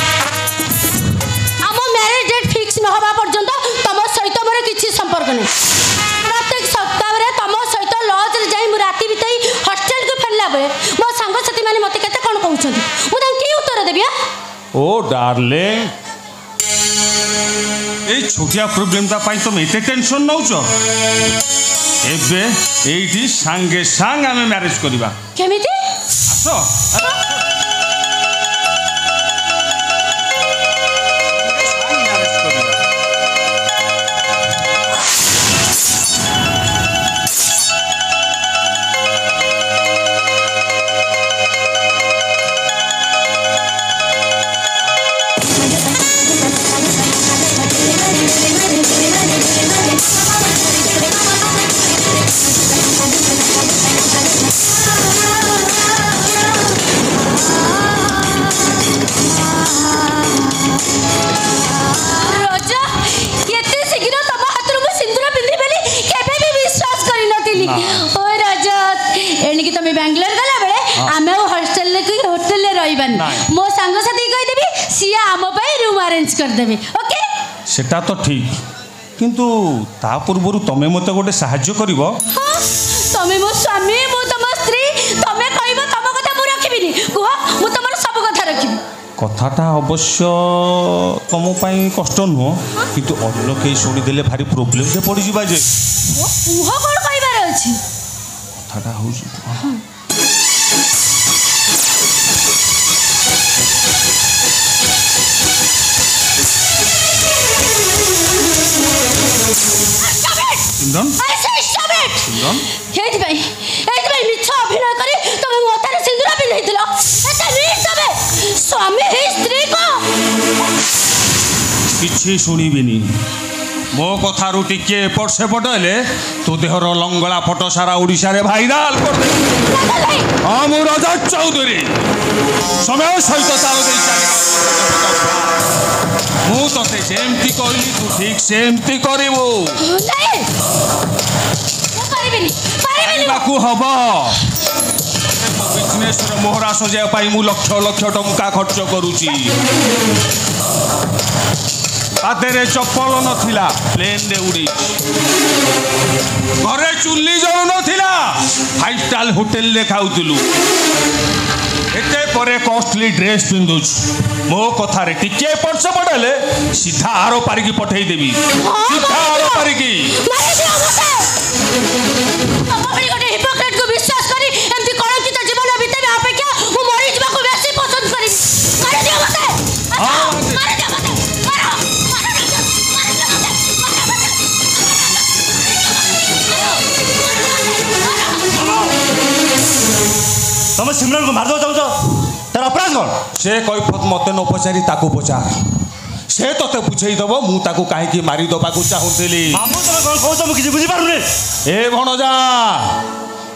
आम मैरिज डेट फिक्स न हवा पर्यंत तुम सहित मोर किसी संपर्क नहीं प्रत्येक सप्ताह रे तुम सहित लॉज रे जाई मु राती बिताई हॉस्टल को फेरला बेले मो संग साथी माने मते केते कोन कहउछंती मु तां की उत्तर देबिया ओ डार्लिंग ए छोटिया प्रॉब्लम ता पाई तुम एते टेंशन नउचो एबे एठी संगे संग हमें मैरिज करबा केमिति आसो सी आम रूम अरेंज करदेवे ओके सेटा तो ठीक किंतु ता पूर्व तमे मते गोटे साहाय्य करिवो हाँ तमे मो स्वामी मु तुम स्त्री तमे कहबो तुम कथा मु रखिबिनी कुह मु तुमर सब कथा रखिबी कथाटा अवश्य तुम कष्ट नुह किंतु अन्य कई शुणीदे भारी प्रोब्लेम से पड़ जा जे कुह कौन कहबार अछि कथाटा हूँ इंदन मिछ अभिनय करी तुम मोतारे सिंदूर पिंधाइथिलो एते नीच तबे स्वामी ही स्त्री को किछि शुणिबिनी मो कथारू टिके एपट सेपट हेले तो देहर लंगला फटो सारा ओडिशा रे भाइराल कर दे हाँ मु राजा चौधरी समय सहित ताल दे मु तते सेमती कहली तू ठीक सेमती करिवो नहीं पारिबिनी बाकू हब बिजनेस रे मोहरा सजा पाई मु लक्ष लक्ष टंका खर्च करूची पातेरे चप्पल नथिला प्लेन रे उड़ी घरे चुल्ली जळु नथिला 5 स्टार होटल रे खाउतलु एते परे कॉस्टली ड्रेस पिंदुछ मो कथा रे टिके परस पडले सीधा आरो पारिकी पठेई देबी सीधा आरो पारिकी मारे दियो मते अपनी गोटे हिपोक्रेट को विश्वास करी एमती कलंकित जीवन बिताबे अपेक्षा मु मरि जीवा को बेसी पसंद करी मारे दियो मते मारे दियो मते तुम सिमरन को मार दो चाहो तार अपराध कौन से कैफत मते न पचारि ताको पचार से तते बुझेई दबो मु ताको काहे की मारी दबाकू चाहुथिली मामू तुम कौन कहू तुम किसी बुझी पारुनी ए भणजा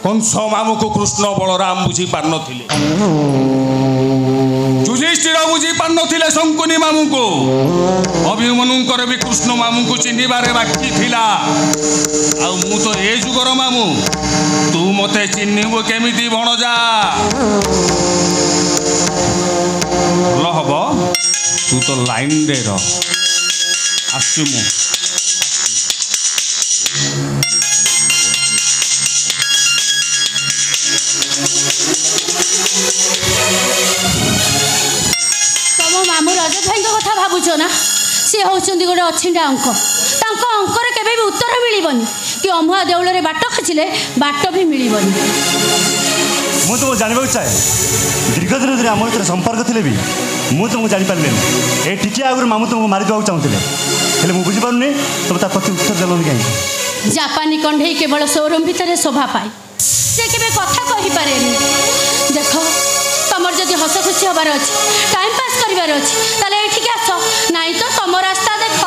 कंस मामू को कृष्ण बलराम बुझी पार नथिले युधिष्ठिर बुझी पार नथिले शंकुनी मामू को अभिमन्युंकर भी कृष्ण मामू को चिन्हिबारे बाकी थिला आ मु तो ए जुगर मामू तू मते चिन्हिबो केमिति भणजा भल हब तू तो लाइन दे आसु मु तुम मामू रजत भाई कथा भावुच ना सी होती गोटे अच्छी अंक अंकर केवे भी उत्तर मिलबनी कि अमुआ देउल रे बाट खचिले बाट भी मिलबनी मु तुमको जानवा चाहे दीर्घ दिन धरी आम भर संपर्क थे भी मु तुमको जापारे ए टिके आगुरी मामू तुमको मारी देवा चाहूले हेले मुझे बुझीपारे तुम ता प्रति उत्तर देलनि कहीं जापानी कंढई केवल शोरूम भितर शोभा पाए से केवे कथा कहि पारेनी देख तमर जदि हस खुशी हबार अछि टाइम पास करिवार अछि ताले एठिक आस नाही तो तम रास्ता देख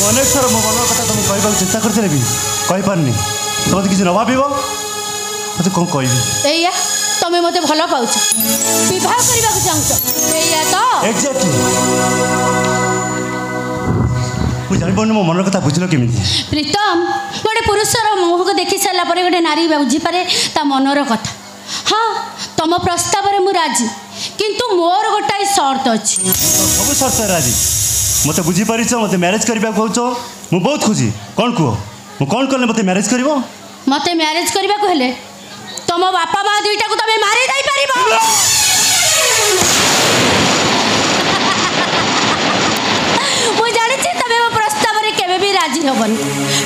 अनेक थर मो मन कथा तुम कहबा चिंता करथिले भी कहि पारनी तुम किसी न भाबिबो मते कोन कहबी एया तमे मते भलो पाउछ विवाह करबा को चाहछ एया तो एग्जैक्टली मु जानि बन मो मन कथा बुझलो केमिति प्रीतम गोटे पुरुषर मुह को देखि सारा पर गोटे नारी बुझी पारे ता मनर कथा हाँ तुम प्रस्ताव रे मु राजी किंतु मोर गोटाई शर्त अछि सब शर्त राजी मते बुझी पारिछ मते मैरिज करबा कहउछ मु बहुत खुशी कोन कुओ मु कोन करले मते मैरिज करबो मते मैरिज करबा को हेले तुम बापा माँ दुईटा को तमे मारी दई परिबो मु जानि छी तमे मो प्रस्ताव रे केबे भी राजी होबन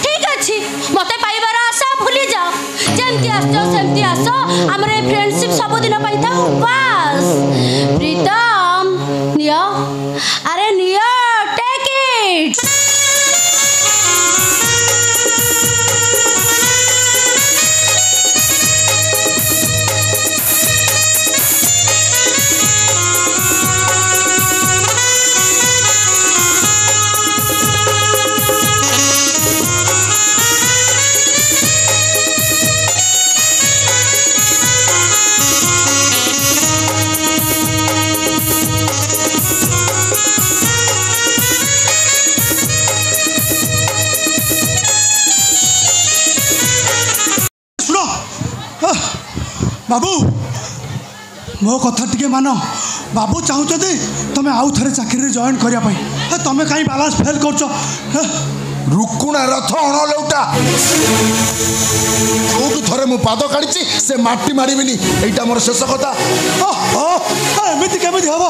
ठीक अछि मते पाइबार आशा भूली जाओ जेमती आसो सेमती आसो हमरे फ्रेंडशिप सब दिन पाइता बस प्रीतम नियो अरे नियो टेक इट बाबू मो कथा टिके मान बाबू चाहते तुम आउ थे चाकरी जॉइन करने तुम कहीं बालांस फेल कर रुकुणा रथ अणलौटा जो थरे मु पाद काढ़ी से माटी मारिबिनी एटा मोर शेष कथा। एमती केमी हम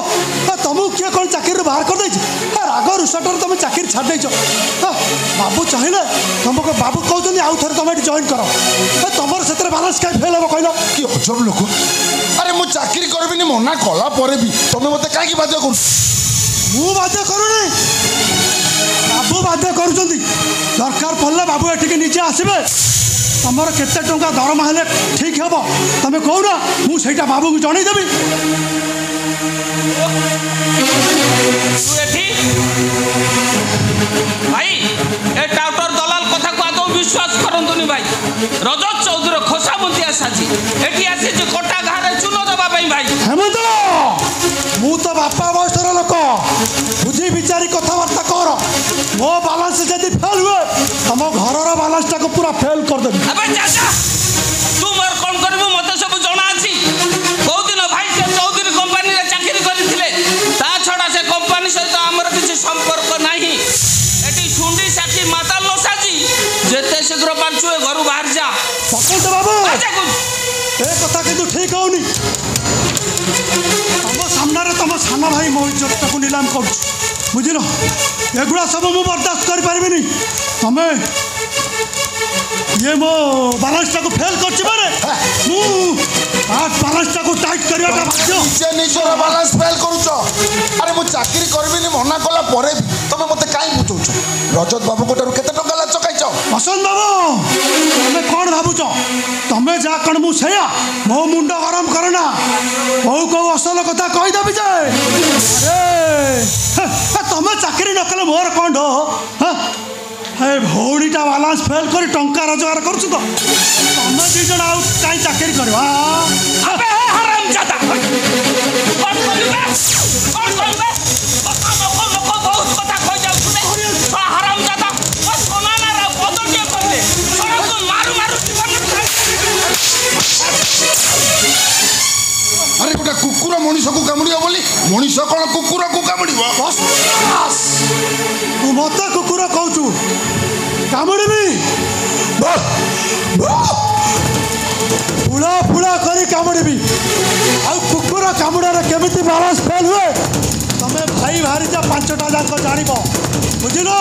तुमको किए कौन चाकरी बाहर कर राग रुषटर तुम चाकरी छाड़ बाबू चाहिए तुमको बाबू कहते आउ थे तुम ये जॉइन कर तुम से बालांस कहीं फेल हम कहल कि अजब लोक। अरे मु चाकरी करबिनी मना कला परे भी तुम मते कहीं बाध्य कर मु बाध्य करूनी बाबू बाध्य कर दरकार पड़े बाबू एटिके निजे आसबे तुमर केते टंका दरमा हेले ठीक हे तुम कहना मुझे बाबू को जनईदेवी भाई ए टाउटर दलाल कथा को आदौ विश्वास करंतुनी भाई रजत चौधरी खोसामंतिया साजी एठी आसी जे कोटा घारे चुनो दबा भाई हेमंत मु तो बापा बयसर लोक बुझी विचारी कथबार्ता कर मो बालांस जदि फेल हुए तुम घर बालांस टाक पूरा फेल कर देबी। अबे चाचा तू मोर कोन करबो मते सब जणा अछि बहुत दिन भाई से चौधरी कंपनी रे चाकरी करथिले ता छडा से कंपनी सहित हमर किछि संपर्क नाही एटी सुंडी साकी माता लोसाजी जेते शीघ्र पांचुए घर बाहर जा पकड़ दे बाबू आजा कुछ ए कथा किंतु ठीक होनी तुम सामने तुम सान भाई मो इज्जत को नीलाम कर बुझल एगुड़ा सब मु बर्दाश्त कर पारिबिनी तुम ये मो बालांस टाको फेल करछि माने मु आज बालांस टाको टाइट करवाटा बाध्य से निजर बालांस फेल करूछ। अरे मु चाकरी करबिनी मना कला परे भी तुम मते काई बुझौछ रजत बाबू कोटारू केते टका लाच काइछ बसंत बाबू तुम कौन भावुच तुम जा कण मु सेया मो मुंड गरम करना बहु कौ असल कथा कहीदेवी जे अरे तुम चाकरी न कले मोर कौन डो हे भौणीटा बालांस फेल कर टंका रोजगार करुछ तो तुम दी जण आउ काई चाकरी करवा अबे हरामजादा कौन करबे लोक बहुत कथा कह जाउछे हरामजादा ओ सोनाना रा पदके कहले छोरा को मारू मारू जीवन अरे गोटा कुकुर मनीष को कामुड़िया बोली मनीष कौन कुकुर को कामुड़िबो तू मत कुकुर कहचु कामुड़ीबी फुला फुला करी कामुड़ीबी आ कुकुर कामुड़ारे केमिति बालांस फेल हुए तमे भाई भारी जा पांचटा जाक जानिबो बुझिलो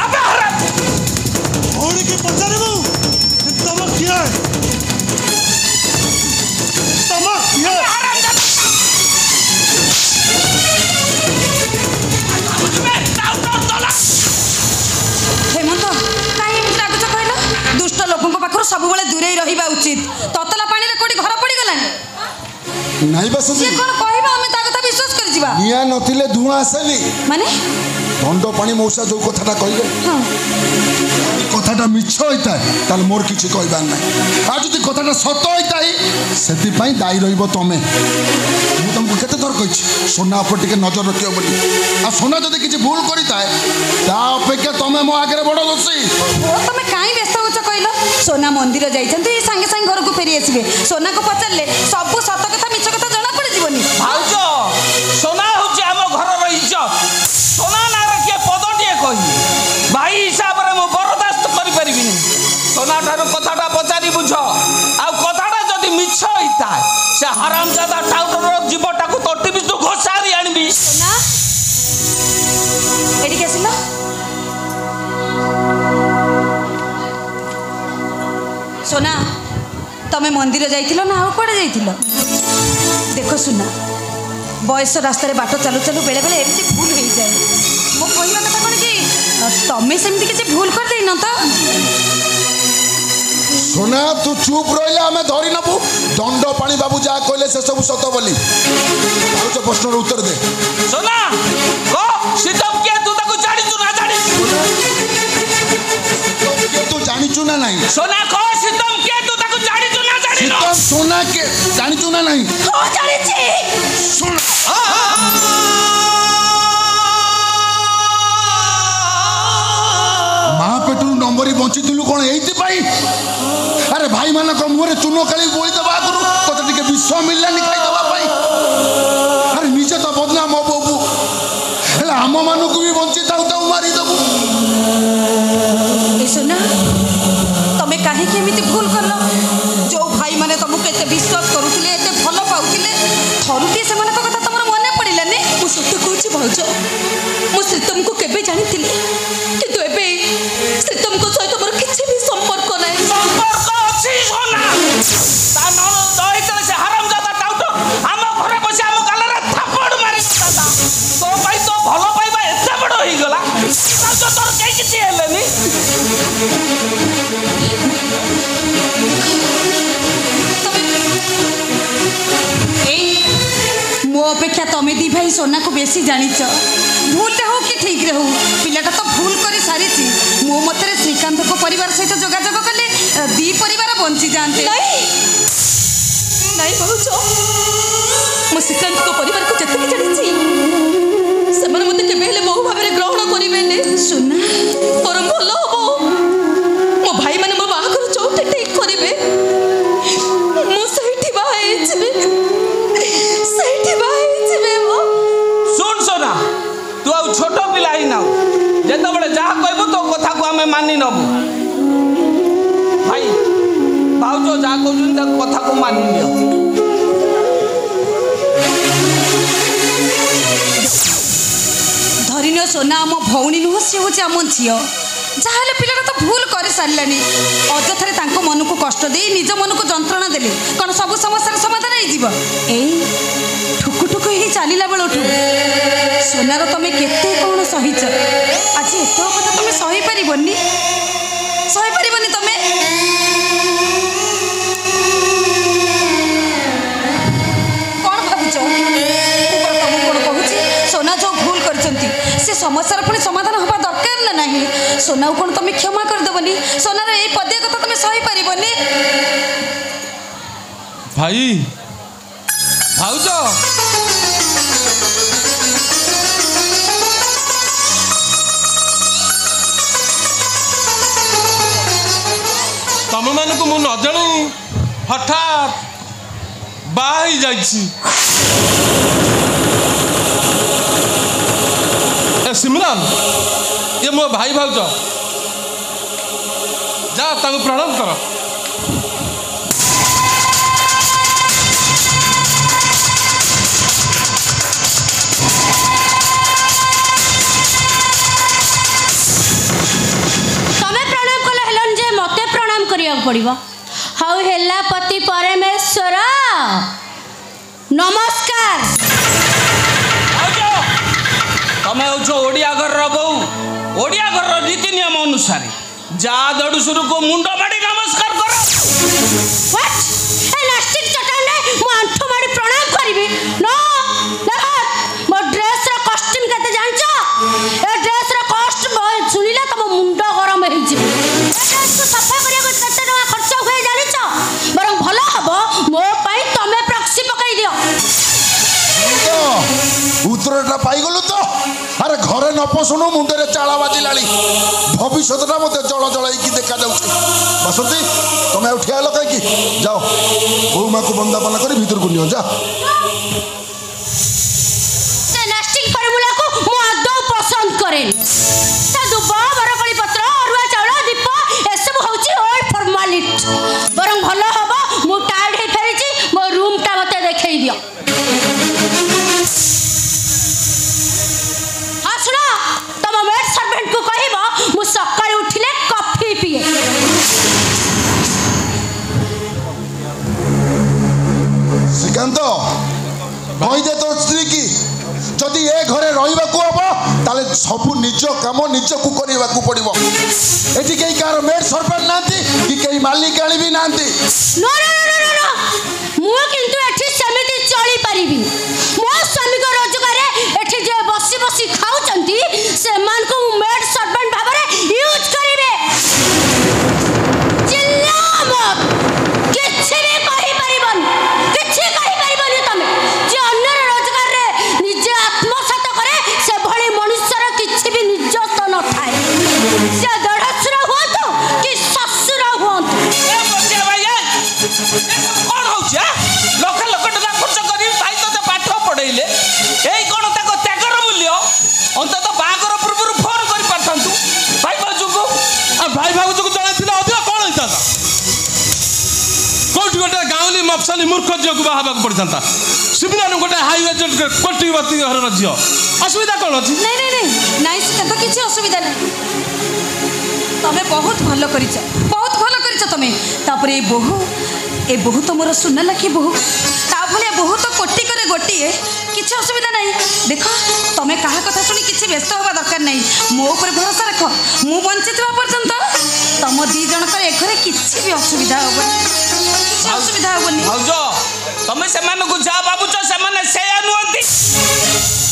अबे हराम भौणी की पचारिबु तम किए हेमंत कहीं एमती रागुच कहल दुष्ट लोकों पाखर सब दूरे रहा उचित ततला पानी रे कोडी घर पड़ी गलानी नहीं बस से कोन कहबा हमें ता कथा विश्वास कर जीवा निया नथिले धुआं आसेनी माने दंड पानी मौसा जो कथाटा कहले हां कथाटा मिछ होता है ताल मोर किछि कहबार नै आ जदि कथाटा सत होता है सेति पई दाई रहइबो तमे मु तुमको केते थर कहिछि सोना ऊपर टिके नजर रखियो बोली आ सोना जदि किछि भूल करिताय ता अपेक्षा तमे मो आगे बड़ दोषी ओ तमे काई व्यस्त होच कहलो सोना मंदिर जाइछन तू संगे संगे घर को फेरी आसीबे सोना को पचरले सब सत कथा मिछ कथा जणा पड़ जीवनी भाउजो सोना होची हम घर रो इज्जत सोना ना रखे पदटिए कहि भाई हिसाब रे मो बर्दाश्त करि परिबिनी सोना ठारो कथाटा पचारि बुझ आ कथाटा जदि मिछ होइता से हरामजादा टाउटर जीवटा को तोटी बिजु घोसारी आनबी सोना एडी केसिला सोना तमे मंदिर जाइथिलो ना आ कोडे जाइथिलो देखो सुना बयस रास्ता रे बाट चालू चालू बेले बेले एमती भूल हो जाए मो कहवा कथा कौन कि तमें सेमती किसी भूल कर देना तो सोना तू चुप रहिले आमे धरि नबु दंड पानी बाबू जा कहले से सब सत बोली आउ तो प्रश्नर उत्तर दे सोना को सीतम के तू ताको जानि तू ना जानि तू जानि छु ना नहीं सोना को सीतम के तू ताको जानि तू ना जानि सीतम सोना के जानि छु ना नहीं हो जानि छी सुन मां पेटू नंबरी बंची दिलु कोन एइति पाई अरे भाई मानक मुहरे चूनो काली बोली दबा गुरु तते टिके विश्व मिलला नि खाई दबा पाई अरे आम मानक भी बंची ताऊ ताऊ मारिदेबू ए सोना तमे काहे के एमिति भूल करलो जो भाई माने तुमको एते विश्वास करूथिले एते भल पाउथिले थरुटी से माने कथा तमर मने पड़िलानी मु सत्य कहूची भाउज मु श्रीतम को केबे जानिथिले किंतु एबे श्रीतम को सहित मोर किछि भी संपर्क नै संपर्क अछि सोना ता नन दइतले से हरामजादा टाउट हम घरे बसी हम गालरे थापड़ मारि दादा तो भाई तो भल पाइबा एते बड़ होई गला तो तोर के किछि हेलेनी मो अपेक्षा तमें दी भाई सोना को बेसी जानिच भूलटे हो कि ठीक रे हो पिलाटा तो भूल कर सारी मो मतरे श्रीकांत को परिवार सहित जोगाजोग कले दी परिवार बंची जाते नहीं भाउज मो श्रीकांत को परिवार को जतके जानिछि से मन मते केबे हेले बहु भाबरे ग्रहण करिवेने सोना परम भलो हो मो भाई माने मो बाहाकर चौथे ठीक करिवे मो सहिठी बाहे छिबे तू आ छोट पिला ही ना जिते बड़े जहाँ कहबू तो कथा को आम मानि नबू भाई भाउज जहाँ कहते कथा को मानि नियो धरिनियो सोना आम भौणी नुह सी हूँ आम झील जहाँ पिलाटा तो भूल कर सारे अजथारे तांको मन को कष्ट दे निज मन को जंत्रणा देले कौन सब समस्या समाधान हो ठुकु ठुकु ही चलला बेलू सोनार तमें केते कौन सहीच आज एत कथा तुम सही पारबनी तमें कौन भावुच तुम कौन कहूँ सोना जो भूल कर समस्या पुणी समाधान हवा दरकार ना नहीं सोना कौन तुम क्षमा करदेवनी सोनार ये पदे कथा तुम सही पारबनी भाई भाउज तम मान को मु न जानी हठात बाही जाइछि ए सिमरन ये मो भाई भाउज जा तांको प्रणाम कर पड़िबो हाउ हेला पति परमेश्वर नमस्कार तमे हो ओडिया घर बहु ओडिया घर रीति नियम अनुसार जा दडुसुर को मुंड माडी नमस्कार कर व्हाट ए नास्टिक चटाने मो अंठो माडी प्रणाम करबी नो देखो मो ड्रेस रो कॉस्ट्यूम कते जानछो ए ड्रेस रो कॉस्ट सुनिला तम मुंड गरम हेइ जे ड्रेस को सफा करिया को कते टका खर्च होय जानछो बरं भलो हबो मो पई तमे प्रॉक्सी पकाई दियो उत्तरटा पाई गलु तो अरे घरे न पसुनु मुंडे चाला बाजी लाली भविष्यटा मत जल जल देखा जाऊँ बसंती तुम ठिया हेल कहीं जाओ बो माँ को बंदापना कर भीतर को नियो जा नास्टिक फॉर्मूला को मु आदौ पसंद करे ता दुब बरकली पत्र अरुआ चाउल दीप ए सब होची ओल्ड फॉर्मालिटी बरं भलो हबो मु टायर्ड हे फेरिची मो रूम ता मते देखै दियो सकाळे उठिले कॉफी पिए श्रीकांत कहीदे तो स्त्री की जदि ए घरे रहिबा को हबो ताले सब निज काम निज को करबा को पड़िबो एठी केई कार मेड सरपंच नांती कि केई मालिक आली भी नांती no no no no no मु किंतु एठी समिति चली परिबी मो स्वामी को रोजगार एठी जे बसी बसी खाउचंती से मान को मेड सरपंच भाबरे यूज करिवे चिल्ला मत किछि भी कहि परिबन तमे जे अन्य रोजगार रे निजे आत्मसात करे से भली मनुष्यर किछि भी निजत न थाए से दड़सुर होतो कि ससुर होतो ए बच्चे भैया मफसली मूर्ख झील को बाहा पड़ था शिवरान गोटे हाईवे कोटिपति घर झील असुविधा कौन अच्छी नहीं नहीं नहीं नाई सीता तो किसी असुविधा नहीं तमें बहुत भल कर तमें तापर ए बहु तो मोर सुना लाखी बहु ताभलिया बहु तो कोटी करे गोटे किसी असुविधा नहीं देख तमें क्या कथा शुणी किसी व्यस्त हवा दरकार नहीं मो ऊपर भरोसा रख मु बंची पर्यंत तुम दी जनकर ए घरे किसी भी असुविधा हेनी भाउज तमें से जा भावुच से नुहति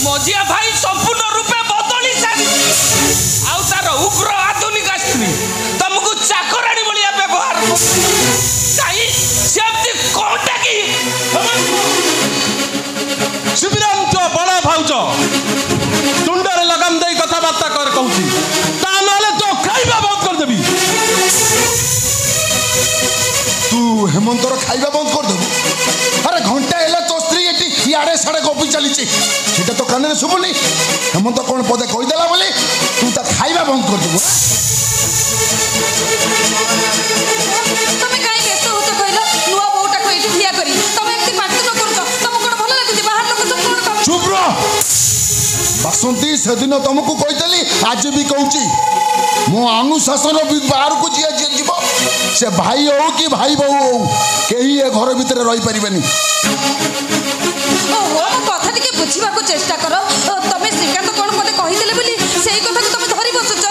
मझिया भाई संपूर्ण रूपे बदली सारी आउ तार उग्र आधुनिक स्त्री तुमको चाकराणी भाया व्यवहार कहीं सेमती कौटा की शिवराम तो बड़ा भाउज तुंडे लगाम दे कथबार्ता कर कहूँ ता ना तो खाइबा बंद कर देवी तू हेमंतर खाइबा बंद कर देबू अरे घंटा है तो स्त्री ये इे साढ़े गपी चली सीटा तो कान शुभुनी हेमंत कौन पदे कहीदेला बोली तू ता खाइबा बंद कर देबू तमे काई व्यस्त होत कहलो नुआ बोटा को एठी ठिया करी तमे एती पाटू न करछ तम कोन भलो लागुची बाहर लोक तो कोन काम चुप रह बसंती से दिन तुमको कहीदेली आज भी कहूची मो अनुशासन बाहर को जी जीव से भाई हो कि भाई बहु हो कहीं ए घर भितर रही पारिबेनी ओहो कथा टिके बुझिबा को चेष्टा करो तमे श्रीकांत कोन मते कहिदेले बोली सेही कथा को तमे धरि बसुछ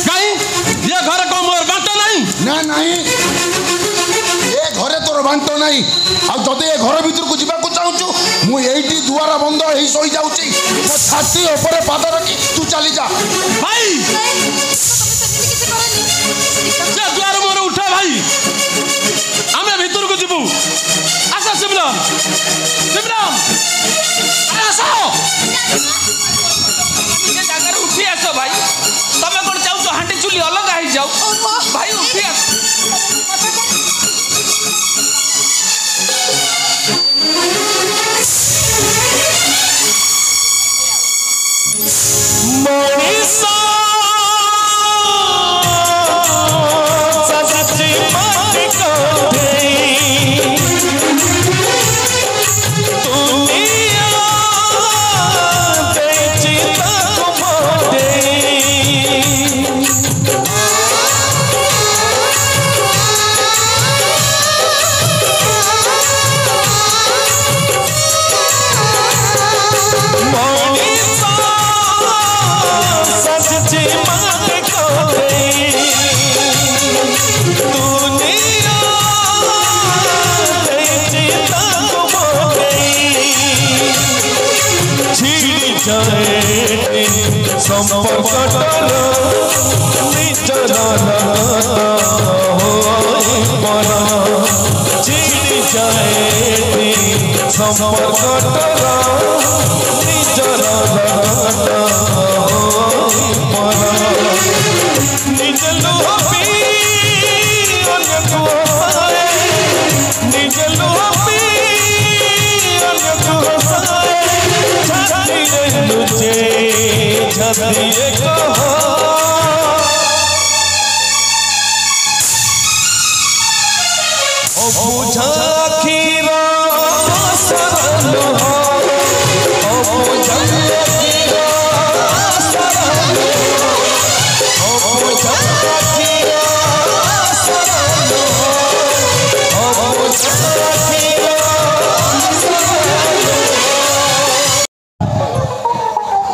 काई ये घर को मोर बांट नहीं ना नहीं ए घरे तोर बांट नहीं आ जदे ए घर भितर को जीवा को चाहूछु मु एठी दुआरा बंद हेई सोई जाउची मो छाती ऊपर पाद रखी तू चली जा भाई से द्वार मोर उठा भाई आमे भीतर को जीवु आसा शिवराम अरे आसा जगह उठी आस भाई तमें कौन चाहो हांडी चुली अलग हो जाओ भाई उठी आस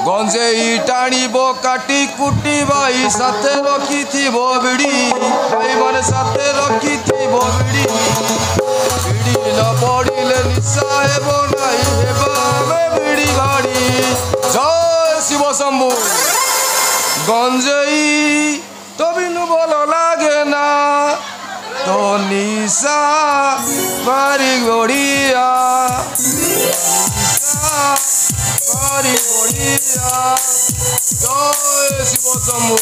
गंजेई टाणीबो काटी कुटी भाई साथे रखी थी बिड़ी भाई मन साथे रखी थी बिड़ी बिड़ी न पड़िले निशा हेबो नाही हेबा बिड़ी गाड़ी जय शिव शंभु गंजेई तो बिनु भल लागे ना तो निशा मारी गड़िया जय शिव शंभु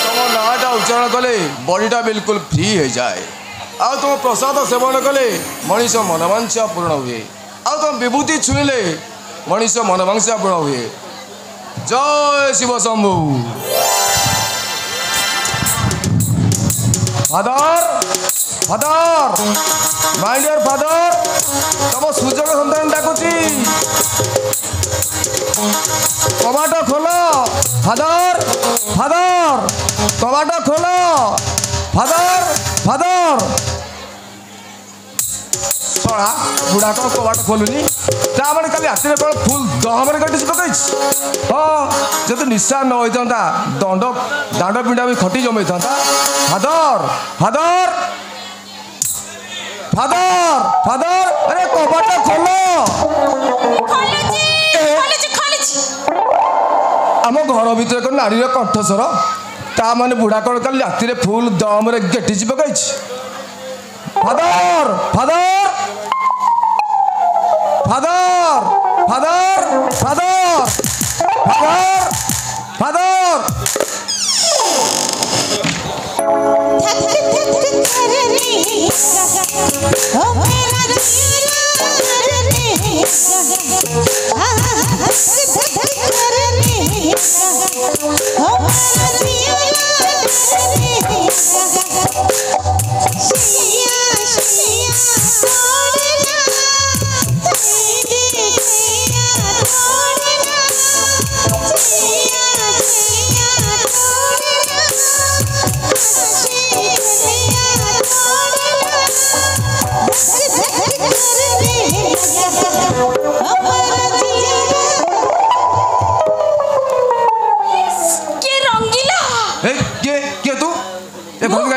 तुम नाटा उच्चारण कले बॉडीटा बिल्कुल फ्री हो जाए आ तुम प्रसाद सेवन कले मनीष मनवांछा पूर्ण हुए आ तुम विभूति छुईले मनीष मनवांछा पूर्ण हुए जय Shiv Shambhu father my dear father तम सुजोग सन्तान डाकुची कबाट खोल फादर फादर कबाट खोल फादर फादर शला बुढ़ा को कबाट खोलुनी तामने खाली हाथ में फुल दहमरे कटी पकई हाँ जब निशा न होता दंड दांड पिंडा भी खटी जमी था फादर फादर फादर फादर अरे कबाट खोल आम घर भर एक नारी कंठस्वर ता माने बुढ़ा कौन कल राति फुल दम गेटी पकई father father father father father father father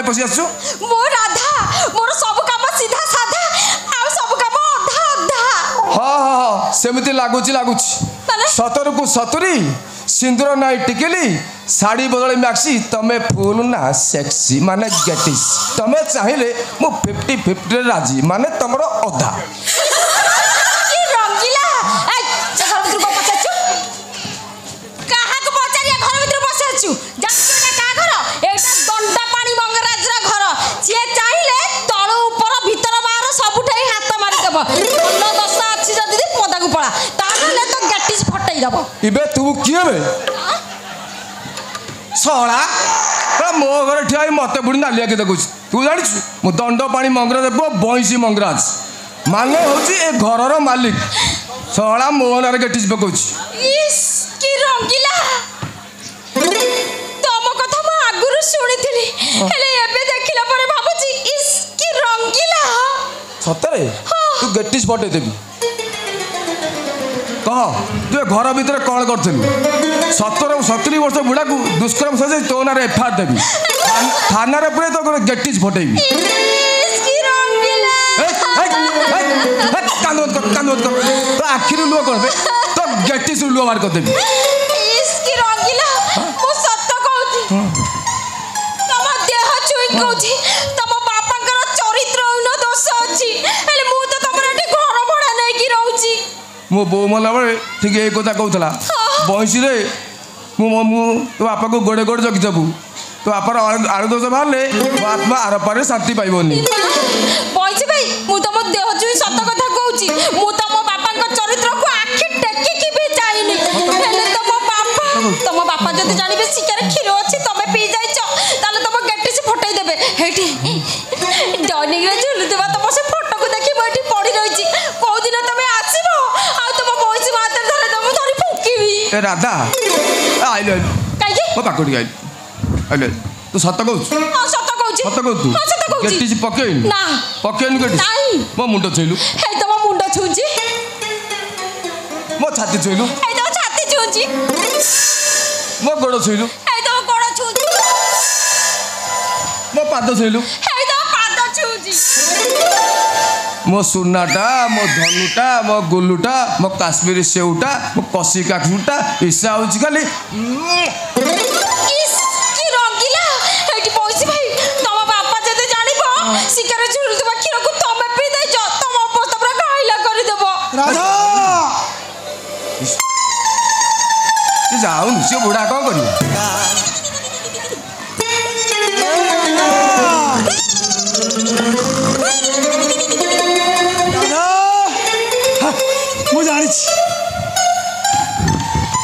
पसी आसु मो राधा मोर सब काम सीधा साधा आ सब काम अधा अधा हां हां सेमिति लागुची लागुची सतर को सतरी सिंदूर नाई टिकेली साड़ी बदले मैक्सी तमे फुल ना सेक्सी माने गेटिस तमे चाहिले मु 50-50 रे राजी माने तमरो अधा की रंगीला ए घर भीतर को पछाचु कहा को पछारिया घर भीतर पछाचु जाचु ना का घर एटा दंडा पानी मंगराज रा घर जे चाहिले तळ ऊपर भीतर बाहर सबुठाई हाथ मारि देबो बोलो दशा अछि जदी पदा को पळा ताले तो गेटिस फटाई देबो इबे तू किए बे सळा मो घर ठिया मते बुढ़ी नालिया के देखु तू जानी मु दंड पानी मंगराज देबो बंसी मंगराज माने होची ए घरर मालिक सळा मो नारे गेटिस पकोच इस की रंगीला तम कथा म आगुरु सुनिथिली हेले एबे देखिला परे भाबुची इस की रंगीला सतरे तू गेटिस फटे देबी कह तू घर भीतर कौन करथिलु 70 वर्ष बुढ़ा को दुष्कर्म सजे तो ना एफआईआर देबी थाना रे पुरे तो गेटिस फटेबी इसकी रंगीला कांदोत कर तो आखिर लुआ कर बे तो गेटिस लुआ मार कर देबी इसकी रंगीला मो सत्य कहूची तम देह चुई कहूची तम बापांकर चरित्र उन दोष अछि हेले मु तो तमरे एठी घर भड़ा नै की रहूची मो बो मला बे ठीक ए कथा कहउतला बंसी रे मु तो बापा को गोड़े गोड़े जगी देबू तो बापार आरु दोष बाहरले मो आत्मा आर पारे शांति पाइबोनी बंसी भाई मु तम देह चुई सत्य कथा कहूची मु तम बापांकर चरित्र को आखि टेकी की भी चाइनी हेले तम बापा जदी जानिबे सिकार खीर अछि तमे पी जाइछ ताले तम गेटी से फटाई देबे हेठी डाइनिंग रे झुलु देबा तम से फोटो को देखि बैठी पड़ी रहिची को दिन तमे आसीबो आ तम बंसी माते धरे तम धरी फुकीबी ए राधा आइलो काई के मो पाकोडी आइलो तू सत्य कहू हां सत्य कहूची सत्य कहू हां सत्य कहूची गेटिस पकेइन ना पकेइन गेटिस नहीं मो मुंडो छइलु हे तम मुंडा छुंची मो छाती छइलु हे तम छाती छुंची मो गोड़ छइलु हे तम गोड़ छुंची मो पाद छइलु हे तम पाद छुंची मो सुनाटा मो धनुटा मो गुल्लुटा मो काश्मीरी सेउटा मो कसी काकुटा ईसा होची खाली इस की रंगीला हेटी पौसी भाई तम बापा जदे जानिबो सिकार झुल देबा खीर को तमे पी दे जो तम अवस्था पूरा घाइला करि देबो राधा से जाउन से बुढ़ा कौन करी मु जानी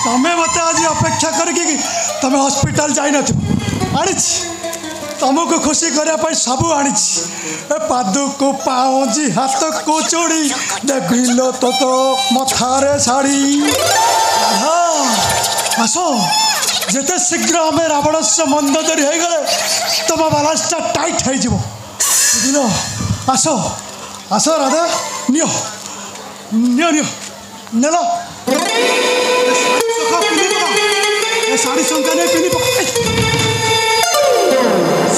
तमें मत आज अपेक्षा करके कि तमें हॉस्पिटल जाई न आनी तुमको खुशी करने सब आनी पाद को पाँजी हाथ को चूड़ी देखिल तो मथारे शाड़ी आस जिते शीघ्र आम रावण से मंदोदरी हो गले तुम बालांसटा टाइट हो बुझल आस आस राधा नियो नियो नियो नेल शाढ़ी शंका नहीं पिंधि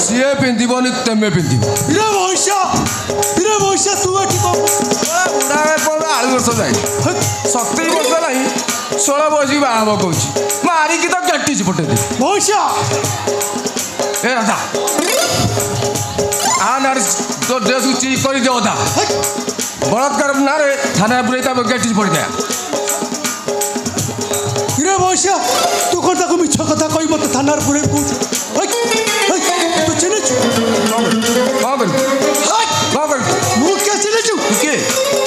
सीए पिंधिबनी तेमे पिंधिब रे भैया तू एठी को बुढ़ा आलु वर्ष जाए 70 वर्ष नहीं 16 वर्ष बाहर कौच मारिकी तो कैटिज पटे दे भैया ए राधा आ ना तो ड्रेस को चीज कर दे अधा बलात्कार ना रे थाना बुरे ता कैटिज पड़ गया रे भैया तू कौन ताको मिछ कथा कहि मत थाना पुरे पूछ तू चिने छु बाबन बाबन मु के चिने छु के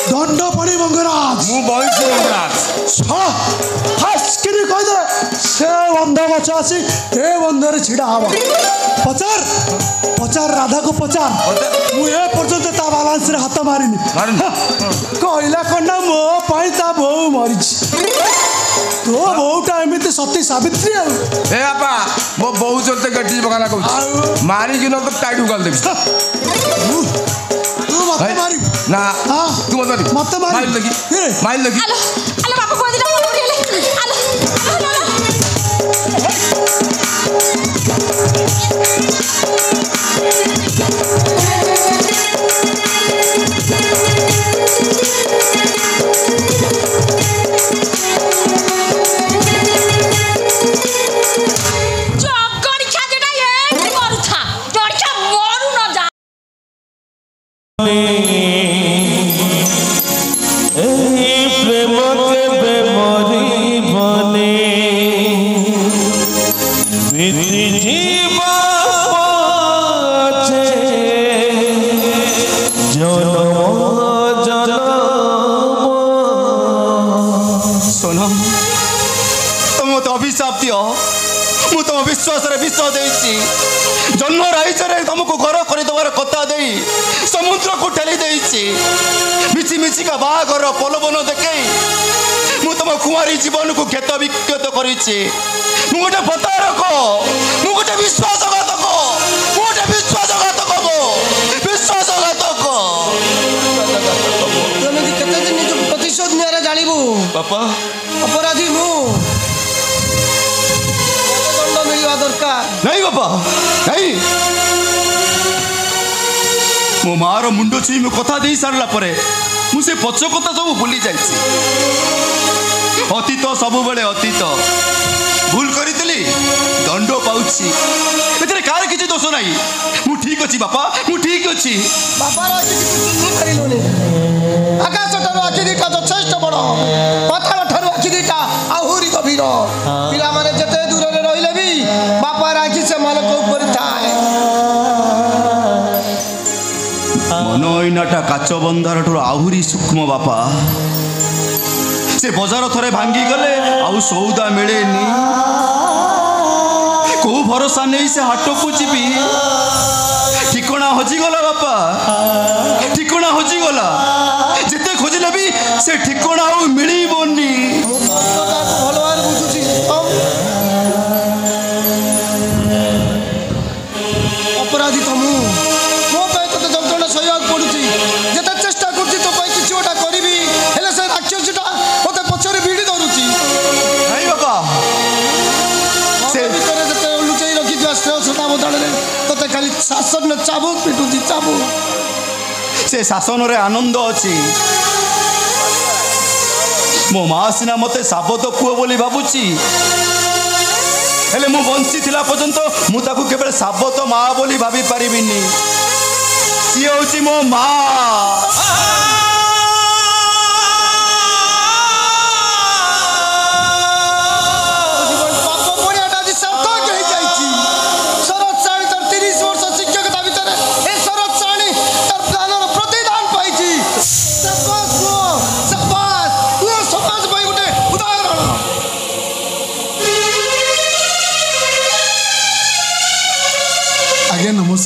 दंड पड़ी मंगराज मु बॉयस मंगराज हस किनी कह दे से बंध गछ आसी ए बंधर छिड़ा हवा पचार राधा को पचार मु ए पर्यंत ता बालांस रे हाथ मारिनी कहला कन्ना मो पाई ता बो मरि तो बहुटा एमती सती सावित्री ए आपा मो बहु चलते गट्टी बगाना कहू मारी कि न तो टाइट उगाल देबी तू मत मारी ना तू मत मारी माइल लगी आलो आलो बापू को दिला मोर गेले आलो आलो प्रेम के मरी बने बीती जीवा सोनम तुम मत अभिशाप दियो मु तुम विश्वास देती जन्म राइचरे तुमको घर करदेवार कथा दे समुद्र को ठेली देती मिची मिची का बाघर पलवन देखे मु तुम कुमारी जीवन को क्षत विक्षत करी गोटे पतारक मु गोटे विश्वासघातक विश्वासघातक केते दिन निज प्रतिशोध नियारे जानिबू बापा अपराधी मु दंड मिलवा दरकार नहीं बापा नहीं मो मार मुंड छुई मु कथा दे सारला परे मु से पछ कथा सब भूली जाइछि अतीत सब बेले अतीत भूल करितली दंड पाउछि एतरे कार किछि दोष नाही मु ठीक अछि बापा मु ठीक अछि बापा रा किछि चिन्हि करिलोनी आकाश ठारो आखि दिटा यथेष्ट बड़ पताल ठारो आखि दिटा आहुरी गभीर पिला माने जते दूर रे रहिले भी बापा रा आखि से मालक ऊपर थाए मन इनाटा काच बंधार ठुर आहुरी सूक्ष्म बापा से बजार थरे भांगी गले आउ सौदा मिलेनी को भरोसा नहीं से हाट को जीवी ठिकणा हजिगला बापा ठिकणा हजिगला जिते खोजिले भी से ठिकणा आउ मिलिबोनी भलवान बुझुची अपराधी तमु मो पे तते जंत्रणा सहयोग पडुची जेते चेष्टा करछि तो पे किछि ओटा करबी हेले से राक्षसटा ओते पछरे बीड़ी धरुची नहीं बापा से भीतर जते लुचई रखि दिया श्रेय सदा बदले तते खाली शासन न चाबुक पिटुची चाबुक से शासन रे आनंद अछि मो माँ सिना मते साबत पुओ बोली भाबुची हेले मु बंची थिला पर्यंत मु ताकू केवल साबत माँ बोली भाभी पारिबिनी सी होची मो माँ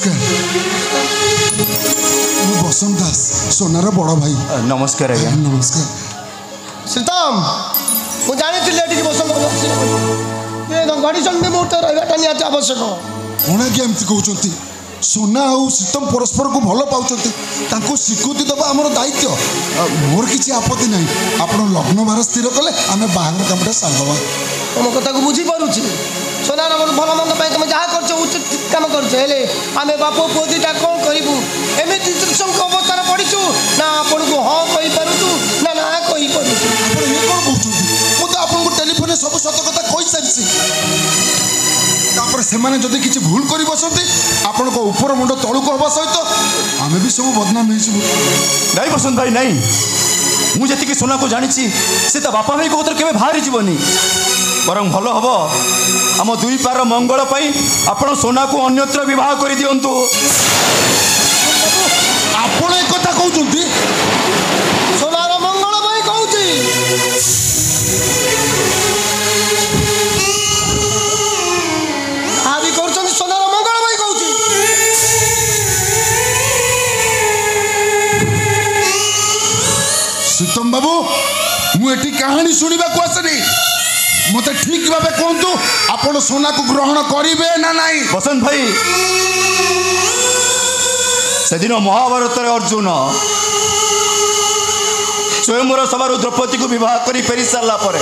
नमस्कार ମୁଁ ବସନ୍ତ ଦାସ सोनार बड़ भाई नमस्कार आज्ञा नमस्कार श्रीतम ମୁଁ ଜାଣିଥିଲି ଏଠିକି ବସନ୍ତ ଗଢ଼ିଛନ୍ତି ମୁହୂର୍ତ୍ତ ରହିବାଟା ନିହାତି ଆବଶ୍ୟକ। କ'ଣ ଆଜ୍ଞା ଏମିତି କହୁଛନ୍ତି? सोना ଆଉ शीतम परस्पर को भल पाउଛନ୍ତି ତାଙ୍କୁ ସ୍ୱୀକୃତି ଦେବା ଆମର ଦାୟିତ୍ୱ। ମୋର କିଛି ଆପତ୍ତି ନାହିଁ। ଆପଣ ଲଗ୍ନ ବାର ସ୍ଥିର କଲେ ଆମେ ବାହାଘର କାମଟା ସାରିଦେବା। ତମ କଥାକୁ ବୁଝିପାରୁଛି। सोनार ଭଲ ମନ୍ଦ ପାଇଁ ତମେ ଯାହା କରୁଛ ଉଚିତ କାମ କରୁଛ, ହେଲେ ଆମେ ବାପ ପୁଅ ଦୁଇଟା କ'ଣ କରିବୁ? ଏମିତି ତ୍ରିଶଙ୍କ ଅବସ୍ଥାରେ ପଡ଼ିଛୁ ନା ଆପଣଙ୍କୁ ହଁ କହିପାରୁଛୁ ନା ନା କହିପାରୁଛୁ। ଆପଣ ଇଏ କ'ଣ କହୁଛନ୍ତି? ମୁଁ ତ ଆପଣଙ୍କୁ ଟେଲିଫୋନରେ ସବୁ ସତ କଥା କହିସାରିଛି। ତାପରେ ସେମାନେ ଯଦି କିଛି ଭୁଲ କରି ବସନ୍ତି ଆପଣଙ୍କ ଉପର ମୁଣ୍ଡ ତଳକୁ ହେବା ସହିତ ଆମେ ବି ସବୁ ବଦନାମ ହେଇଯିବୁ। ନାଇଁ ବସନ୍ତ ଭାଇ ନାଇଁ, ମୁଁ ଯେତିକି सोनाକୁ ଜାଣିଛି ସେ ତା ବାପା ଭାଇ କହୁଥିରେ କେବେ ବାହାରି ଯିବନି। ବରଂ ଭଲ ହବ ଆମ ଦୁଇ ପାର ମଙ୍ଗଳ ପାଇଁ ଆପଣ सोनाକୁ ଅନ୍ୟତ୍ର ବିବାହ କରିଦିଅନ୍ତୁ। ଆପଣ ଏ କଥା କହୁଛନ୍ତି? सोनार ମଙ୍ଗଳ ପାଇଁ କହୁଛି। ଆବି କରୁଛନ୍ତି सोनार ମଙ୍ଗଳ ପାଇଁ କହୁଛି। शीतम बाबू ମୁଁ ଏଠି କାହାଣୀ ଶୁଣିବାକୁ ଆସିନି। ମୋତେ ଠିକ ଭାବେ କୁହନ୍ତୁ ଆପଣ सोनाକୁ ଗ୍ରହଣ କରିବେ ନା ନାହିଁ? ବସନ୍ତ ଭାଇ, ସେଦିନ ମହାଭାରତରେ ଅର୍ଜୁନ ସ୍ୱୟଂବର ସଭାରୁ ଦ୍ରୌପଦୀକୁ ବିବାହ କରି ଫେରି ସାରିଲା ପରେ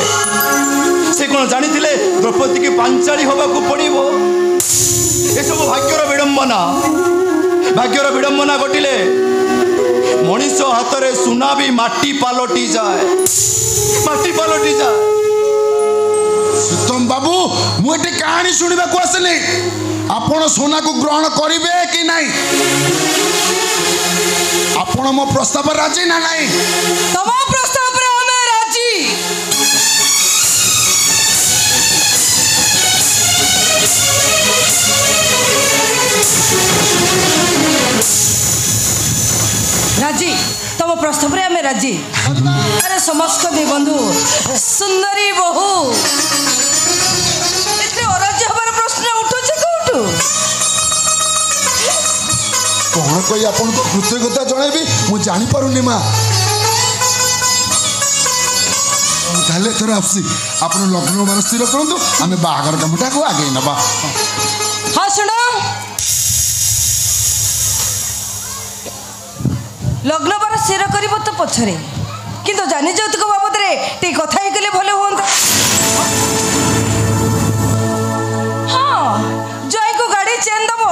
ସେ କ'ଣ ଜାଣିଥିଲେ ଦ୍ରୌପଦୀକି ପାଞ୍ଚାଳି ହେବାକୁ ପଡ଼ିବ? ଏସବୁ ଭାଗ୍ୟର ବିଡ଼ମ୍ବନା ଘଟିଲେ ମଣିଷ ହାତରେ ସୁନା ବି ମାଟି ପାଲଟି ଯାଏ। शीतम बाबू ମୁଁ ଏଠି କାହାଣୀ ଶୁଣିବାକୁ ଆସିନି। ଆପଣ सोनाକୁ ଗ୍ରହଣ କରିବେ କି ନାହିଁ? ଆପଣ ମୋ ପ୍ରସ୍ତାବ ରାଜି ନା ନାହିଁ? ତମ ପ୍ରସ୍ତାବରେ ଆମେ ରାଜି। राजी तम प्रस्ताव आम राजी। अरे समस्त बंधु सुंदरी बहु अराज्य हमार प्रश्न उठुचे कौटू? କ'ଣ କହି ଆପଣଙ୍କୁ କୃତଜ୍ଞତା ଜଣାଇବି ମୁଁ ଜାଣିପାରୁନି ମା। ତାହେଲେ ଏଥର ଆସୁଛି ଆପଣ ଲଗ୍ନ ବାର ସ୍ଥିର କରନ୍ତୁ, ଆମେ ବାହାଘର କାମଟାକୁ ଆଗେଇ ନେବା। हाँ शुण लग्न बार स्थिर कर तो पछरे किंतु जानी যৌতুক बाबद टे कथा गले भल हाँ जय को गाड़ी चेन दब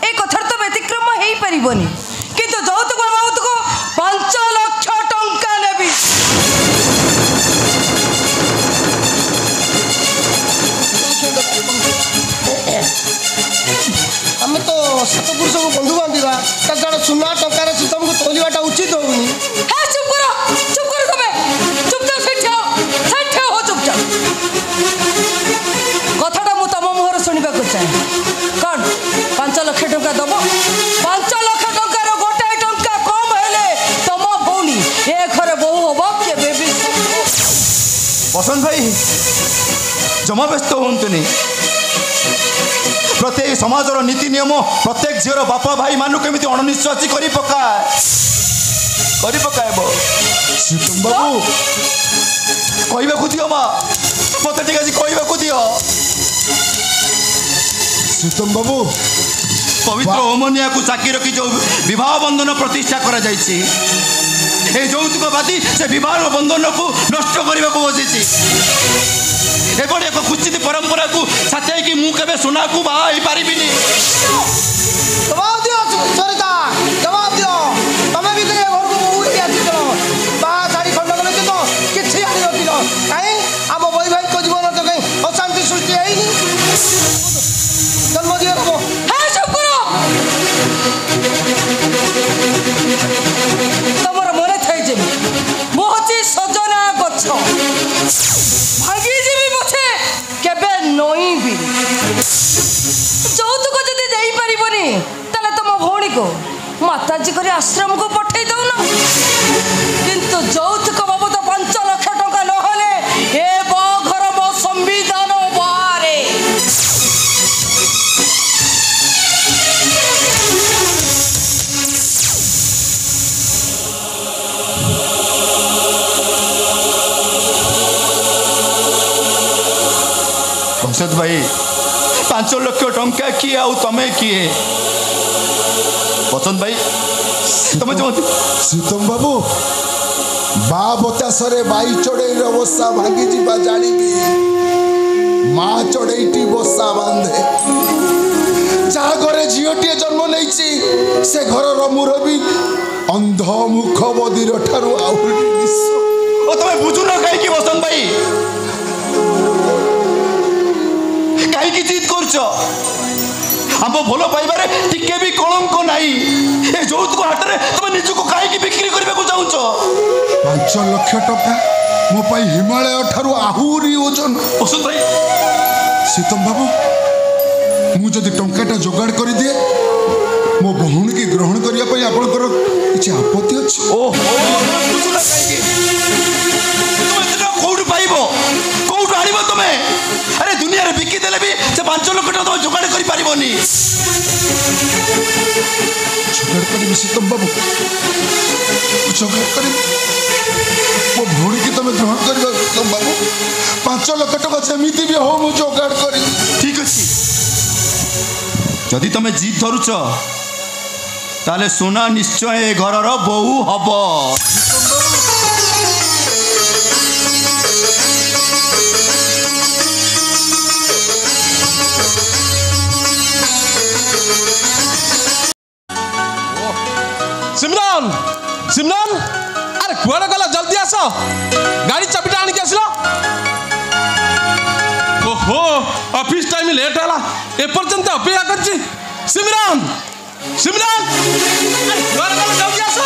ए कथार तो व्यतिक्रम हो पारनि किंतु যৌতুक बाबद को 5 लाख टंका नेबी। आम तो सात पुरुष को बंधु बांधा जड़े सुना टकर शीतम को तोलवाटा उचित होनी। चुप करो तमें चुपचाप हो चुपचाप कथाटा मु तुम मुहर शुणा चाहे कौन 5 लाख टंका दब 5 लाख टंकार गोटाए टंका कम हेले तुम भौणी ए घरे बहु हम के बेबी। बसंत भाई जमा व्यस्त हुंतुनी। प्रत्येक समाजर नीति नियम प्रत्येक झीर बापा भाई मानु केमिति अणनिश्वासी करि पकाए शीतम बाबू कहबाकू दियो माँ मत ठीक आज कहबाकू दियो। शीतम बाबू पवित्र ओमनिया को साक्षी रखी जो विवाह बंधन प्रतिष्ठा करा जायछि ए यौतुकवादी से विवाह बंधन को नष्ट करने को बसी एपटे एक कुचित परंपरा को छाई कि मु केबे सोना को बाहा ही पारिबिनी। जवाब दियो सरिता जवाब दियो तमे भी घर को उड़ी आसी चलो बा साड़ी खंड करे तो किछि आनी नथिल काई हम वैवाहिक जीवन तो कहीं अशांति सृष्टि हैनी जन्म दियो को हे चुप करो तमर मने थाई जेबी मोहची सजना गछ भागी जेबी मछे केबे नई भी যৌতুক যদি দেই পারিবনি তাহলে তম ভৌণী को माताजी করে आश्रम को पठाई दउन किंतु যৌতুক বাবদ 5 লাখ টাকা ন হলে এ বাঘর মো संविधान बारे ବସନ୍ତ ଭାଇ 5 ଲକ୍ଷ ଟଙ୍କା କିଏ ଆଉ ତମେ କିଏ? ବସନ୍ତ ଭାଇ ତମେ ସୀତମ ବାବୁ ବା ବତାସରେ ବାଇ ଚଢ଼େଇର ବସା ଭାଙ୍ଗିଯିବା ଜାଣିବି ମା ଚଢ଼େଇଟି ବସା ବାନ୍ଧେ। ଯାହା ଘରେ ଝିଅଟିଏ ଜନ୍ମ ନେଇଛି ସେ ଘରର ମୁରବୀ ଅନ୍ଧ ମୁଖ ବଦିର ଠାରୁ ଆହୁରି ନିଶ। ଓ ତମେ ବୁଝୁନ କାହିଁକି ବସନ୍ତ ଭାଇ? କାହିଁକି ଜିଦ୍ କରୁଛ? ଆମ ଭଲ ପାଇବାରେ ଟିକେ ବି କଳଙ୍କ ନାହିଁ। ଏ ଯୌତୁକ ହାଟରେ ତମେ ନିଜକୁ କାହିଁକି ବିକ୍ରି କରିବାକୁ ଚାହୁଁଛ? 5 ଲକ୍ଷ ଟଙ୍କା ମୋ ପାଇଁ ହିମାଳୟ ଠାରୁ ଆହୁରି ଓଜନ। ବସନ୍ତ ଭାଇ ସୀତମ ବାବୁ ମୁଁ ଯଦି ଟଙ୍କାଟା ଯୋଗାଡ଼ କରିଦିଏ ମୋ ଭଉଣୀକି ଗ୍ରହଣ କରିବା ପାଇଁ ଆପଣଙ୍କର କିଛି ଆପତ୍ତି ଅଛି? କୋଉଠୁ ପାଇବ କୋଉଠୁ ଆଣିବ ତମେ? ଆରେ ଦୁନିଆରେ ବିକି ଦେଲେ ବି ସେ 5 ଲକ୍ଷ ଟଙ୍କା ତମେ ଯୋଗାଡ଼ କରିପାରିବନି। ଯୋଗାଡ଼ କରିବି ସୀତମ ବାବୁ ଯୋଗାଡ଼ କରିବି। ମୋ ଭଉଣୀକି ତମେ ଗ୍ରହଣ କରିବ ସୀତମ ବାବୁ। 5 ଲକ୍ଷ ଟଙ୍କା ଯେମିତି ବି ହଉ ମୁଁ ଯୋଗାଡ଼ କରିବି। ଠିକ ଅଛି ଯଦି ତମେ ଜିଦ୍ ଧରୁଛ ତାହେଲେ ସୁନା ନିଶ୍ଚୟ ଏ ଘରର ବୋହୂ ହବ। सिमरन सिमरन अरे कुआड़े गला जल्दी आस गाड़ी चाबिटा आनिक आसिल। ओहो ऑफिस टाइम लेट है एपर्यंत अपेक्षा कर सिमरन सिमरन अरे कुआड़े गला जल्दी आस।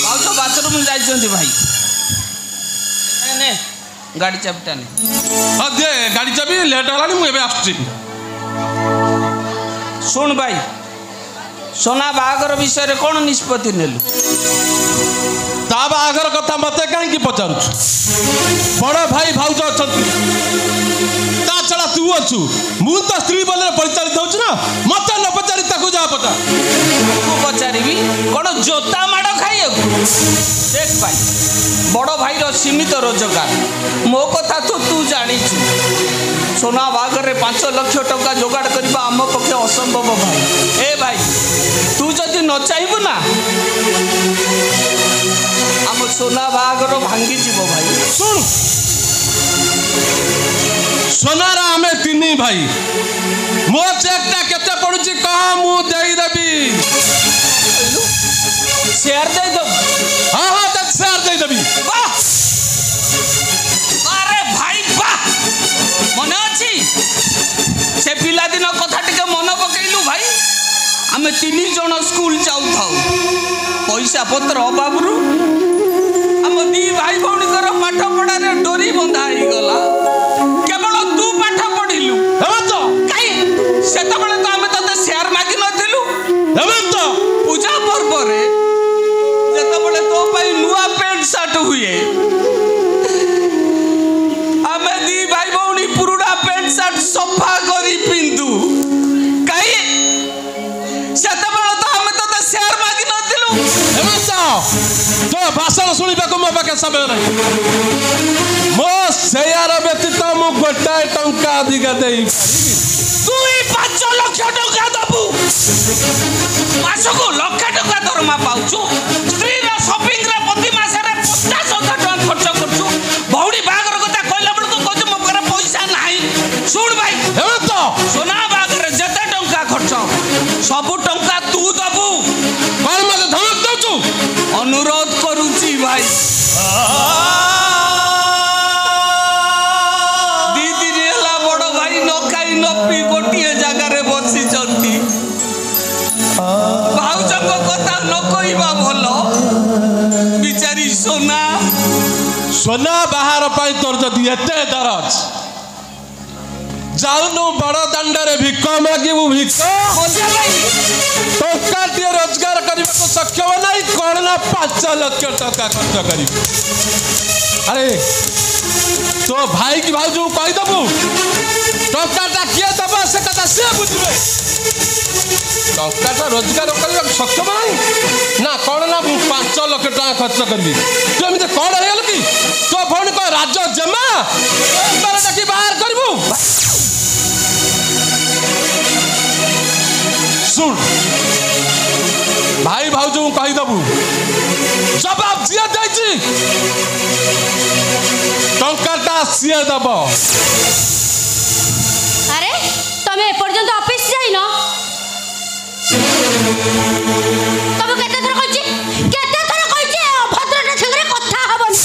भाउज बाथरूम जाइछन्ती भाई ने गाड़ी चाबिटा ने हाँ दे गाड़ी चाबी लेट है मुझे आसुची। सुन भाई सोना बाहागर विषय रे कौन निष्पत्ति नेलु? ता बाहागर कथा मत कहीं पचारू बड़ भाई भाउज अच्छा ता छड़ा तू अच्छु मु तो स्त्री बोले परिचालित होछु ना मत न पचारि ताकू जा पचा को पचारिबी कौन जोता माड़ खाइएको? देख भाई बड़ भाई रो सीमित रोजगार मो कथा तो तू जानिछु। सोना बाहागर 5 लक्ष टका जोगाड़ करबा आम पक्षे असंभव भाई। ए भाई तू जदि न चाहबू ना आम सोना बाहागर भांगी जीव भाई। सुन सोनार आमे 3 भाई मो चेकटा केते पडुची कह मु देई देबी। शेयर दे दो। हां हां तक शेयर दे देबी। वाह अरे भाई वाह मने अछि से पिला दिन कथा टिके मन पकेलु भाई। आमे 3 जण स्कूल जाउ थाउ पैसा पत्र अभावरु हम 2 भाई भौणी कर पाठ पढ़ा रे डोरी बंधा ही गला। केवल तू पाठ पढ़िलु हेबे तो काई सेता बेले तो आमे तते शेयर मागी नथिलु हेबे तो पूजा पर्व रे जेता बेले तो भाई नुआ पैंट शर्ट हुए आमे 2 भाई भौणी पुरुडा पैंट शर्ट सफा करी पिंदु काई सेता बेले तो आमे तते शेयर मागी नथिलु हेबे तो तो भाषण सुनिबा को मो पाके समय नहीं मो शेयर व्यतीत मु गोटाए टंका अधिक देई तू 5 लक्ष टका दबु मासको लक्ष टका दरमा पाउछु स्त्री रा शॉपिंग रे प्रति मास रे 50,000 टका खर्च करछु भौडी बागर कथा कहला बड़ को कहछु मो पारे पैसा नाही। सुन भाई हेबे तो सोना बागर जते टंका खर्च सब टंका तू दबु कोन मते धमक दउछु अनुरोध करूची भाई। दीदी रेला बड़ भाई न खाई न पी गोटिए जगह रे बसी जंती भाउजक कथा न कहिबा भलो बिचारी सोना सोना बाहर पाई तोर जदि एते दरज जाउनु बड़ दंडरे भिक मागिबु भिक बोझा भाई टंका टे रोजगार करबा को सक्षम नहीं कोन ना 5 लाख टका खर्च करी। अरे तो भाई की भाउजू कहि दबु टंकाटा किए दबा से कथा से बुझबे टंकाटा रोजगार करबा सक्षम नहीं ना कोन ना 5 लाख टका खर्च करबी तू एमिते कोन हेल की तो फोन को राज जमा बारटा की बाहर करबू କହିଯାଇଛି ଟଙ୍କାଟା ସିଏ ଦବ। আরে তুমি এপর্যন্ত অফিস যাইন? তুমি কেতেথর কইছি অভদ্রটা সাথে কথা হবনি।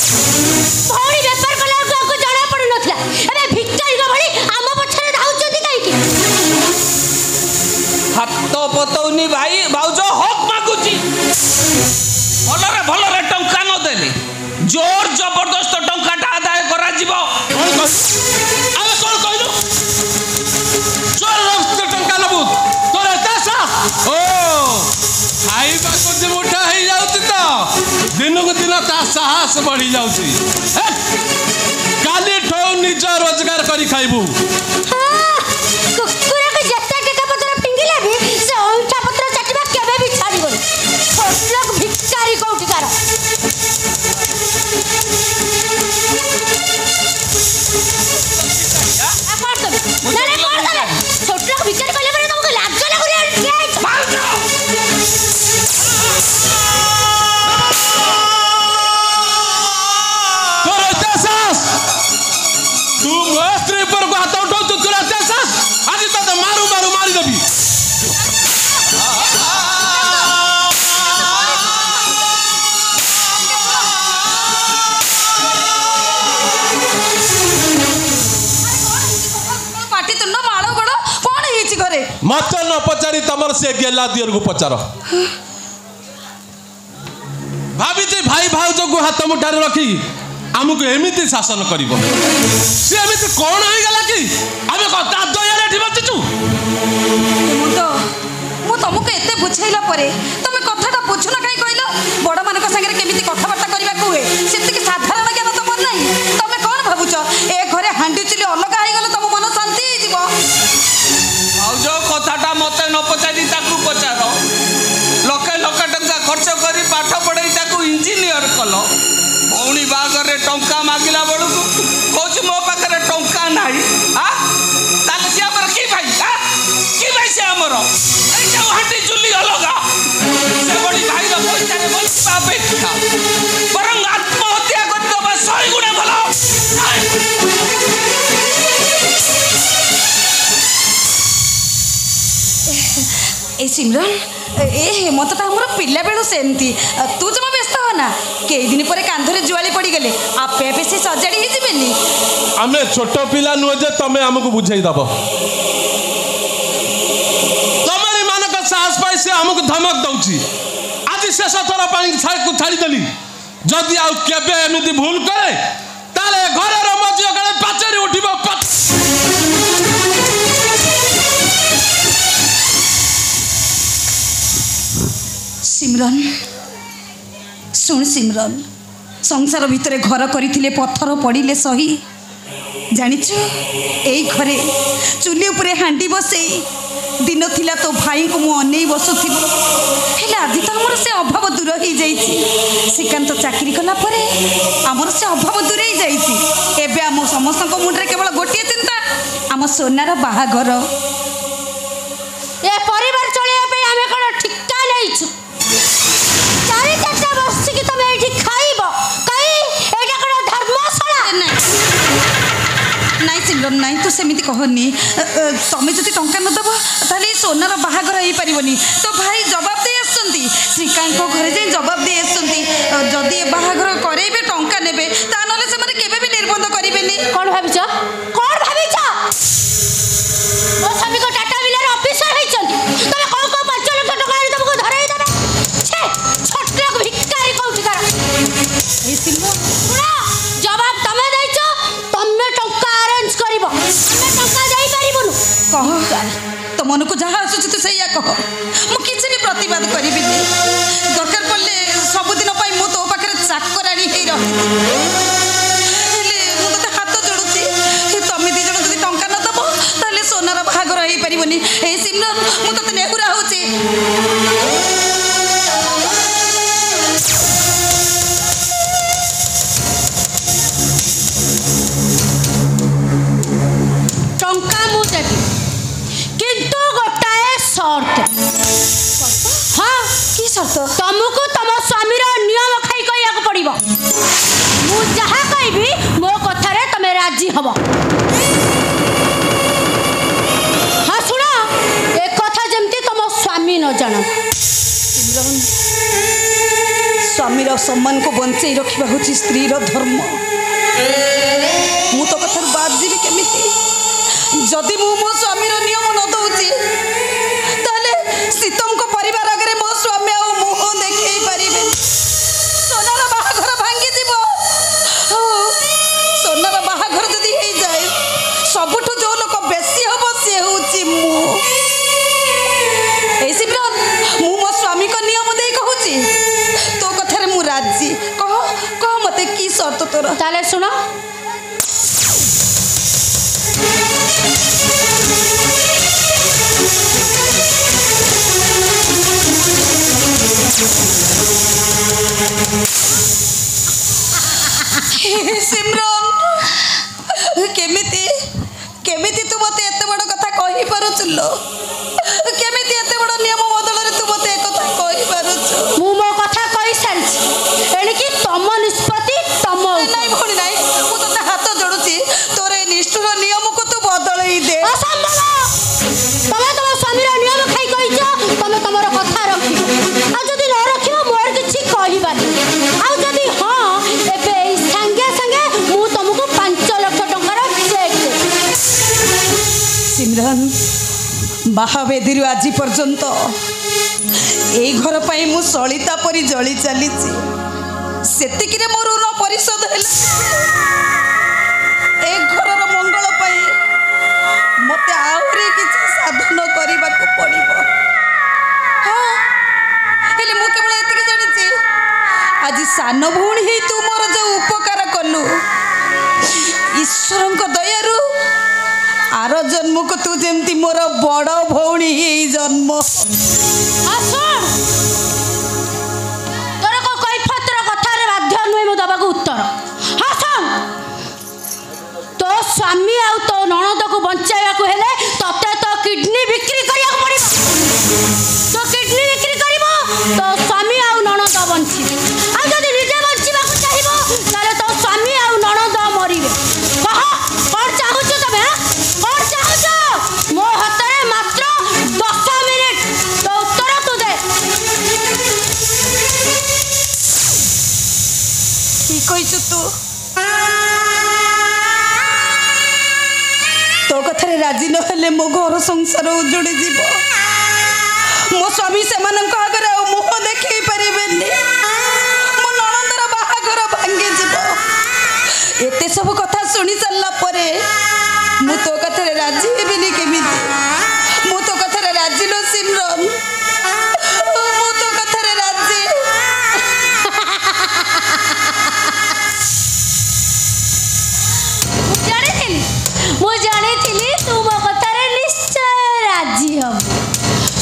ভৌড়ি বেপার কলা কাউকে জনা পড়ু নথিলা, এবে ভিক্ষারিক ভଳି আম পছরে ধাউচতি কাইকি? হাত পতৌনি ভাই ভাউজ হক মাগুছি। ভলরে টঙ্কা ন দেলে জোর জবরদস্ত টঙ্কাটা আদায় করা যাব। ଆମେ କଣ କହିଲୁ? ଜୋର ଟଙ୍କା ନେବୁ ତୋର ଏତେ ଆଶା? ଓ ଖାଇବାକୁ ଯେ ମୋଟା ହେଇଯାଉଛି ତ ଦିନକୁ ଦିନ ତା ସାହସ ବଢି ଯାଉଛି। କାଲିଠୁ ନିଜ ରୋଜଗାର କରି ଖାଇବୁ। କୁକୁରକୁ ଯେତେ ଟଙ୍କା ପତ୍ର ଫିଙ୍ଗିଲେ ବି ସେ ଅଇଁଠା ପତ୍ର ଚାଟିବା କେବେ ବି ଛାଡ଼ିବନି। ଛୋଟ ଭିକାରୀ କୋଉଠିକାର? ছোট বিচার করলে পরে তোমাকে লাজ লাগুনি? ତୁ ମୋ ସ୍ତ୍ରୀ ଉପରକୁ ହାତ ଉଠାଉଛୁ, ତୋର ଏତେ ସାହସ? ଆଜି ତତେ ମାରୁ ମାରୁ ମାରିଦେବି। ପାଟିତୁଣ୍ଡ ମାଳ ଗୋଡ଼ କଣ ହେଇଛି ଘରେ? ମତେ ନ ପଚାରି ତମର ସେ ଗେଲା ଦିଅରକୁ ପଚାର। ଭାବିଛି ଭାଇ ଭାଉଜକୁ ହାତ ମୁଠାରେ ରଖି ଆମକୁ ଏମିତି ଶାସନ କରିବ। ସେ ଏମିତି କଣ ହେଇଗଲା କି ଆମେ ତା ଦୟାରେ ଏଠି ବସିଛୁ? ମୁଁ ତମକୁ ଏତେ ବୁଝେଇଲା ପରେ ତମେ କଥାଟା ବୁଝୁନ କାହିଁ କହିଲ? ବଡ଼ମାନଙ୍କ ସାଙ୍ଗରେ କେମିତି କଥାବାର୍ତ୍ତା କରିବାକୁ ହୁଏ ସେତିକି ସାଧାରଣ ଜ୍ଞାନ ତମର ନାହିଁ। ତମେ କଣ ଭାବୁଛ ଏ ଘରେ ହାଣ୍ଡି ଚୁଲି ଅଲଗା ହେଇଗଲେ ତମ ମନ ଶାନ୍ତି ହେଇଯିବ? ଭାଉଜ କଥାଟା ମତେ ନ ପଚାରି ତାକୁ ପଚାର। ଲକ୍ଷେ ଲକ୍ଷେ ଟଙ୍କା ଖର୍ଚ୍ଚ କରି ପାଠ ପଢ଼େଇ ତାକୁ ଇଞ୍ଜିନିୟର କଲ। ଭଉଣୀ ବାହାଘରରେ ଟଙ୍କା ମାଗିଲା ବେଳକୁ କହୁଛି ମୋ ପାଖରେ ଟଙ୍କା ନାହିଁ। ତାହେଲେ ସେ ଆମର କି ଭାଇ? କି ଭାଇ ସେ ଆମର? ଏଇ ଯୋଉ ହାଣ୍ଡି ଚୁଲି ଅଲଗା ସେଭଳି ଭାଇର ପଇସାରେ ବଞ୍ଚିବା ଅପେକ୍ଷା ବରଂ ଆତ୍ମହତ୍ୟା କରିଦେବା 100 ଗୁଣ ଭଲ। ଏ ସିମରନ୍ ଏ ହେମନ୍ତଟା ଆମର ପିଲାବେଳୁ ସେମିତି। ତୁ ଜମା ବ୍ୟସ୍ତ ହ ନା। କେଇଦିନ ପରେ କାନ୍ଧରେ ଜୁଆଳି ପଡ଼ିଗଲେ ଆପେ ଆପେ ସେ ସଜାଡ଼ି ହେଇଯିବେନି। ଆମେ ଛୋଟ ପିଲା ନୁହେଁ ଯେ ତମେ ଆମକୁ ବୁଝେଇ ଦବ। ତମରି ମାନଙ୍କ ସାହସ ପାଇ ସେ ଆମକୁ ଧମକ ଦଉଛି। ଆଜି ଶେଷ ଥର ପାଇଁ ଛାଡ଼ିଦେଲି। ଯଦି ଆଉ କେବେ ଏମିତି ଭୁଲ କରେ ତାହେଲେ ଘରର ମଝି ଅଗଳେ ପାଚେରୀ ଉଠିବ। सिमरन शुण सिमरन संसार भितर घर करथिले पत्थर पड़िले सही जानिछु एई घरे चुली उपरे हांडी बसे दिन थिला तो भाई को मु अनै बसुथिबो हेले आदि तो हमर से अभाव दूर हो जाईछि श्रीकांत चाकरी कला परे हमर से अभाव दूर हो जाईछि एबे हम समस्त को मुंडरे केवल गोटिए चिंता हम सोनार बाहागर ए परिवार चलिया पे हमें कोन ठिका नैछु 4-4 वर्ष की तुम एठी खाइबो कई एटा कोन धर्मशाला नाई सिमरन नाई तू सेमिति कहनी तमें जदि टंका न दब ताले सोनार बाहागर हो पारिबनी तो भाई जवाब दे आसंती श्रीकांत को घरे जे जवाब दे आसंती जदि बाहागर करेबे टंका नेबे ता नले से माने केबे भी निर्बंध करिबेनी कोन भाबिछ मो स्वामी को टाटा बिलर ऑफिसर हैचंती तमे को 5 लाख टका आनी तुमको धराई देबे छे छोट लोग भिखारी कोठी कर ए सिमरन पुरा जवाब तमे दैछो तमे टंका अरेंज करिवो तमे टंका देई परिबनु कह तो मन को जहाँ आसुच तू सैया कह मु किसी भी प्रतिवाद करिबि दरकार पड़ले सबुदिन पाई मु तो पाखरे चाकरानी हेई रही हेले मु तते हाथ जोड़ुची तमे दी जण जदि टंका न दबो ताले सोनार बाहागर हेई परिबनी ए सिमरन मु तते नेहुरा होची टंका मु देबी किंतु गोटाए शर्त हाँ की शर्त तुमको तुम स्वामी नियम खाई कहया पड़ो राजी हब। हाँ शुण एक कथा जमती तुम स्वामी न जान। स्वामीर सम्मान को बंचाई रखा हूँ स्त्री धर्म। मु तो कथा बाद जीवी केमिति जदि मु मो स्वामीर नियम न दउची ताले सीतम को परिवार आगे मो स्वामी आ मुह देखै परिबे। सोनार बाहाघर भांगी जीव। सोनार बाहाघर जदि हे जाए सबुठु जो लोक बेसी हबो से होची मु। ए सिमरन मु मो स्वामी को नियम दे कहूची तो कथारे मु राजी। कह कह मते की शर्त तोर। ताले सुन सिमरन केमिति केमिति तू मते एते बड़ कथा कहि पारुचलो। केमिति एते बड़ नियम बदल रे तू मते एक कथा कहि पारुच। मु मो कथा कहि सारिछि एने कि तम निष्पत्ति तम नहीं भोणी नहीं मु तते हाथ जोडुची तोर ए निष्ठुर नियम को तू बदलई दे। असंभव तमे तम स्वामीर नियम खाई कहिछ तमे तमर कथा रखिबो आ जदि न रखिबो मोर किछि कहिबानी आ जदि हां एबे संगे संगे मु तुमको 5 लाख टंकार चेक दे। सिमरन बाहावेदी आज पर्यंत ए घर पाई मु सलिता परी जली चलीची सेतिकिरे मोर ऋण परिशोध ହେଲା। ए घरर मंगल पाई मते आहुरी किछि साधन करबाको पड़िबो। हां हेले मु केवल एतिके जानिची आज सान भौणी हे तू मोर जो उपकार कलु ईश्वरଙ୍କ दयारु आर जन्म को तू जेमती मोर बड़ भौणी हे जन्म। असुन तोर को कैफतर कथा रे बाध्य नुई मु दबाको उत्तर। हसन तो स्वामी आ तो ननद को बंचाइबा को हेले तते तो किडनी बिक्री करिया पड़िबो। तो किडनी बिक्री करिबो तो स्वामी आ ननद बंची आ जदि निजे बंचीबा को चाहिबो ताले तो स्वामी आ ननद मरिबे। कह कोन चाहूछ तबे कोन चाहूछ मो हातरे मात्र 10 मिनिट तो उत्तर तू दे। की कहिछु तू तो कथारे राजी न हेले मो घर संसार उजड़ी जीव। मो स्वामी सेमानंक आगरे आ मुह देखै परिबेनी। मो ननदर बाहाघर भांगी जीव। एते सब कथा सुनी चलला परे मु तो कथारे राजी हेबिनी केमिति। मु तो कथारे राजी लो सिमरन मु तो कथारे राजी। मु जानी थिली तू मो कथारे निश्चय राजी हम।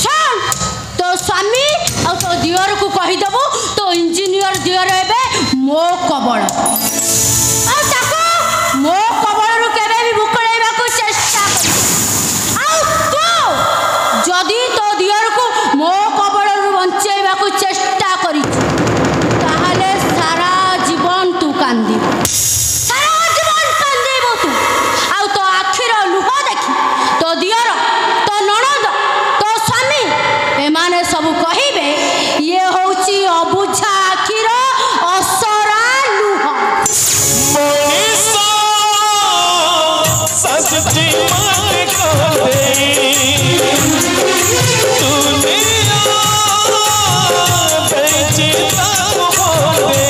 सुन तो स्वामी आ तो दियर को कहि दबो तो इंजीनियर दियर हेबे मो कबळ आ ताको मो कबळ रु केबे भी मुकळेबा को चेष्टा कर। आ तो जदी तो दियर को मो कबळ रु बंचाइबा को चेष्टा करी ताहाले सारा जीवन तू कांदी तो दियर तो ननद तो स्वामी एमाने सब कहिबे ये होची अबुझा आखिर असरा लुह। मनीषा सच्ची मान को दे दुनिया बेचता हो दे।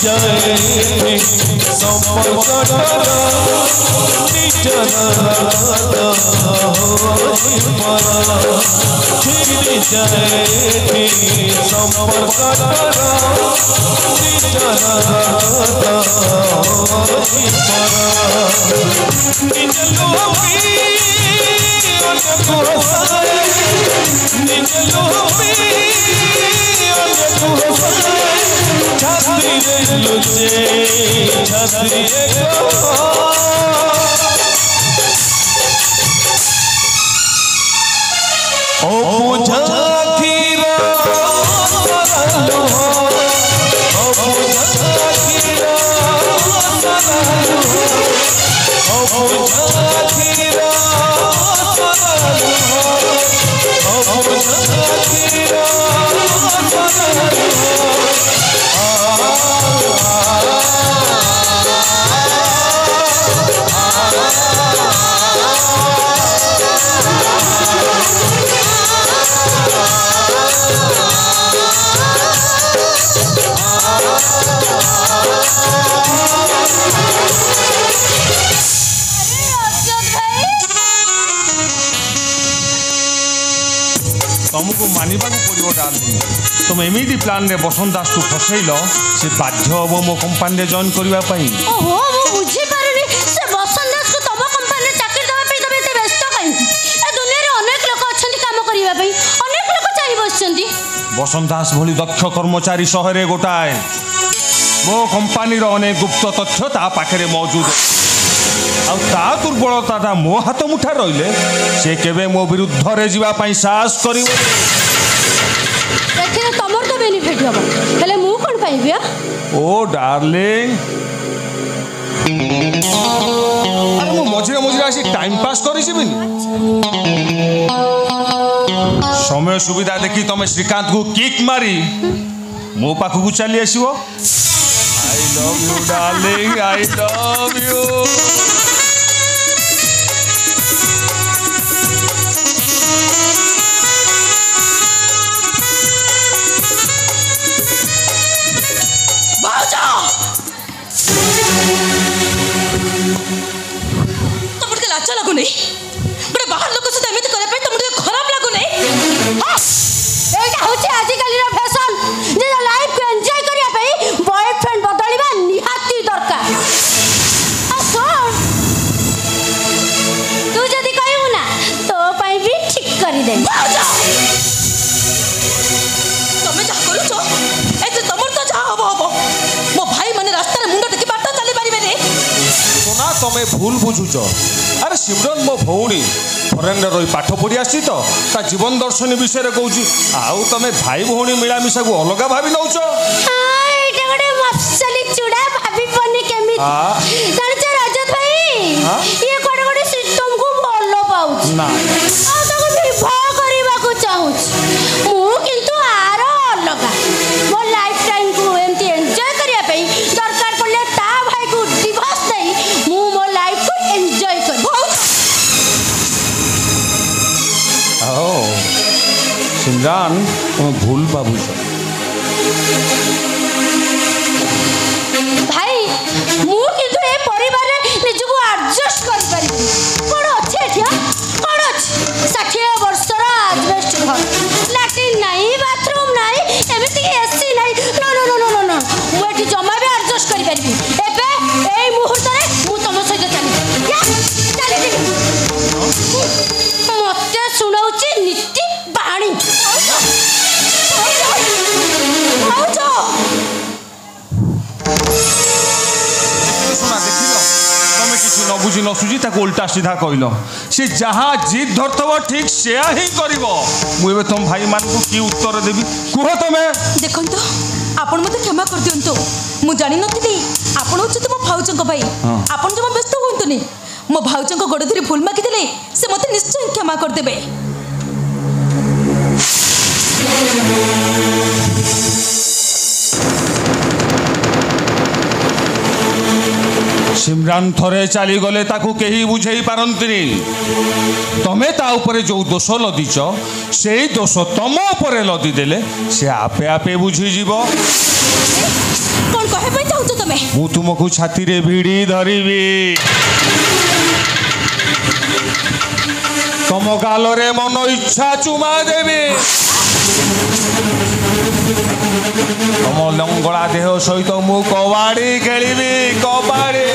जाए संपर्क निजर छिड़ी जाए संपर्क तुमको मानवा पड़ो डार्लिंग तुम एमती प्लान रे बसंत दास को फसैल से बाध्य हम मो कंपानी जॉइन करने ओहो मु बुझी पारुनी से बसंत दास को तम कंपनी चाकरी देबा पे तबे एते व्यस्त काई ए दुनिया रे अनेक लोक अछंती काम करिवा पे अनेक लोक चाहि बसचंती बसंत दास भली दक्ष कर्मचारी शहरे गोटाए मो कंपानी रो अनेक गुप्त तथ्य ता पाखरे मौजूद आ दुर्बलता मो हाथ मुठा रहिले से केबे मो विरुद्ध रे जीवा पई साहस करिवो देखिना तमर तो बेनिफिट हबो हेले मु कोन पाइबिया ओ डार्लिंग अरे मो मझिरे मझिरे आसी टाइम पास करि जिबिनी समय सुविधा देखी तमे श्रीकांत को किक मारी मो पाखु को चली आसीबो I love you darling I love you लगुनि गोटे बाहर लोक सहित एमती करबे तुमके खराब लगुनि एटा होचे आजि काली रा फैशन जे लाइफ को एन्जॉय करिया पई बॉयफ्रेंड बदलिबा निहाती दरकार आ सुन तू जदी कहू ना तो पई भी ठीक करी दे तमे जा करूछो ए जे तमर तो जा हबो हबो मो भाई माने रास्ता रे मुंडा देखि बाटा चली परिबे रे सोना तमे भूल बुझुचो अरे सिमरन मो भौणी फरेन रही पाठ पढ़ी आसी तो ता जीवन दर्शन विषय कहूँ आउ तमे भाई भौणी मिलामिशा को अलग भावी नौच एटा गोटे मफसली चूड़ा भाभी बने केमिति जानिछ रजत भाई ये कोडे कोडे सिस्टम को भलो पाउछ ना आ ताको विवाह करबा को चाहूछ मु किंतु आरो अलग मो लाइफ टाइम को एमती एन्जॉय करिया पई दरकार पड़ले ता भाई को डिवोर्स देई मु मो लाइफ को एन्जॉय कर सिमरान तुम भूल बाबूज भाई मु किंतु ए परिवार रे निजको एडजस्ट कर पारि कोन अछि एठिया कोन अछि 60 वर्षर एडजस्ट घर लैट्रिन नाही बाथरूम नाही एमिति एसी नाही no no no no no मु एठी जमा भी एडजस्ट कर पारि एबे एई मुहूर्त रे मु तम सहित चली या चली मते सुनाउची नीति बाणी न बुझी न सुझी ताको उल्टा सीधा कहल सी जहाँ जिद धरतब ठीक से ही कर मुझे तुम भाई मान को कि उत्तर देवी कह तुम देखो आपण मत क्षमा कर दिंतु मु जानी नथि आपण होचे मो भाउचंक भाई आपण जमा व्यस्त होंतुनी मो भाउचंक गोड़ धरी भूल मागी देले से मते निश्चय क्षमा कर देबे सिमरान थरे चली गले ताकू कहीं बुझे पारंतिनी तमे ता उपरे जो दोष लदिच से दोष तम उपरे लदी देले से आपे आपे बुझी जीव कौन कहे ତମେ? ମୁଁ ତୁମକୁ ଛାତିରେ ଭିଡ଼ି ଧରିବି, ତମ ଗାଲରେ ମନ ଇଚ୍ଛା ଚୁମା ଦେବି, ତମ ଲଙ୍ଗଳା ଦେହ ସହିତ ମୁଁ କବାଡ଼ି ଖେଳିବି, କବାଡ଼ି।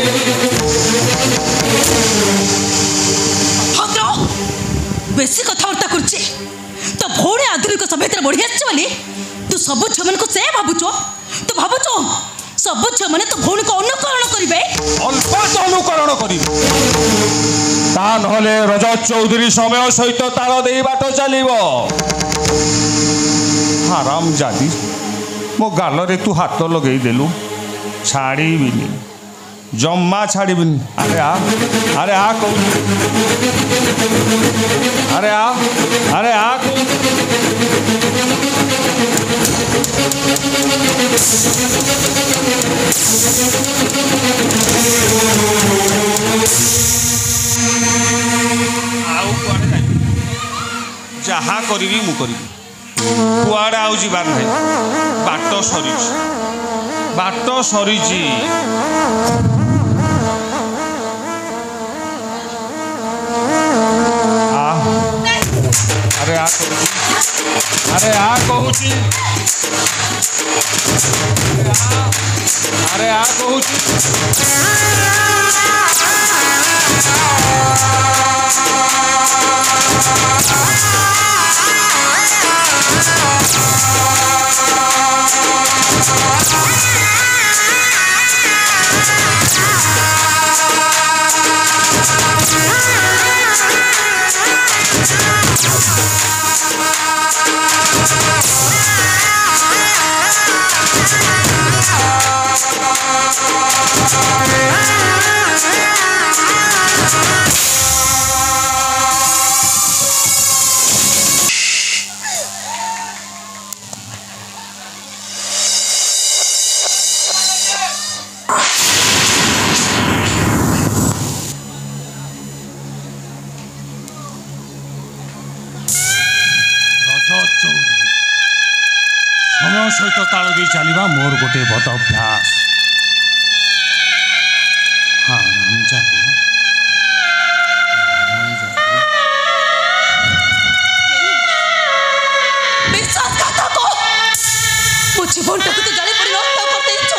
ଭଦ୍ର ବେଶୀ କଥାବାର୍ତ୍ତା କରୁଛି। ତ ଭଉଣୀ ଆଧୁନିକ ସଭ୍ୟତାରେ ବଢି ଆସିଛି ବୋଲି ତୁ ସବୁ ଝିଅମାନଙ୍କୁ ସେ ଭାବୁଛୁ? ତୁ ଭାବୁଛୁ ସବୁ ଝିଅମାନେ ତୋ ଭଉଣୀକୁ ଅନୁକରଣ କରିବେ? ଅଳ୍ପ ଅନୁକରଣ କରିବି, ତା ନହେଲେ ରଜତ ଚୌଧୁରୀ ସମୟ ସହିତ ତାଳ ଦେଇ ବାଟ ଚାଲିବ। ହାରାମ ଜାଦି, ମୋ ଗାଲରେ ତୁ ହାତ ଲଗେଇ ଦେଲୁ, ଛାଡ଼ିବିନି, ଜମା ଛାଡ଼ିବିନି। ଆରେ ଆ, ଆରେ ଆ କହୁଛି, ଆରେ ଆ, ଆରେ ଆ ଆଉ କୁଆଡ଼େ ଯାଇ, ଯାହା କରିବି ମୁଁ କରିବି, କୁଆଡ଼େ ଆଉ ଯିବାର ନାହିଁ। ବାଟ ସରିଛି, ବାଟ ସରିଛି। ଆରେ ଆ କହୁଛି, ଆରେ ଆ କହୁଛି, ଆରେ ଆ କହୁଛି। ସମୟ ସହିତ ତାଳ ଦେଇ ଚାଲିବା ମୋର ଗୋଟେ ବଦ ଅଭ୍ୟାସ। ବିଶ୍ୱାସଘାତକ, ମୋ ଜୀବନଟାକୁ ତୁ ଜାଳି ପଡ଼ି ନଷ୍ଟ କରିଦେଇଛୁ।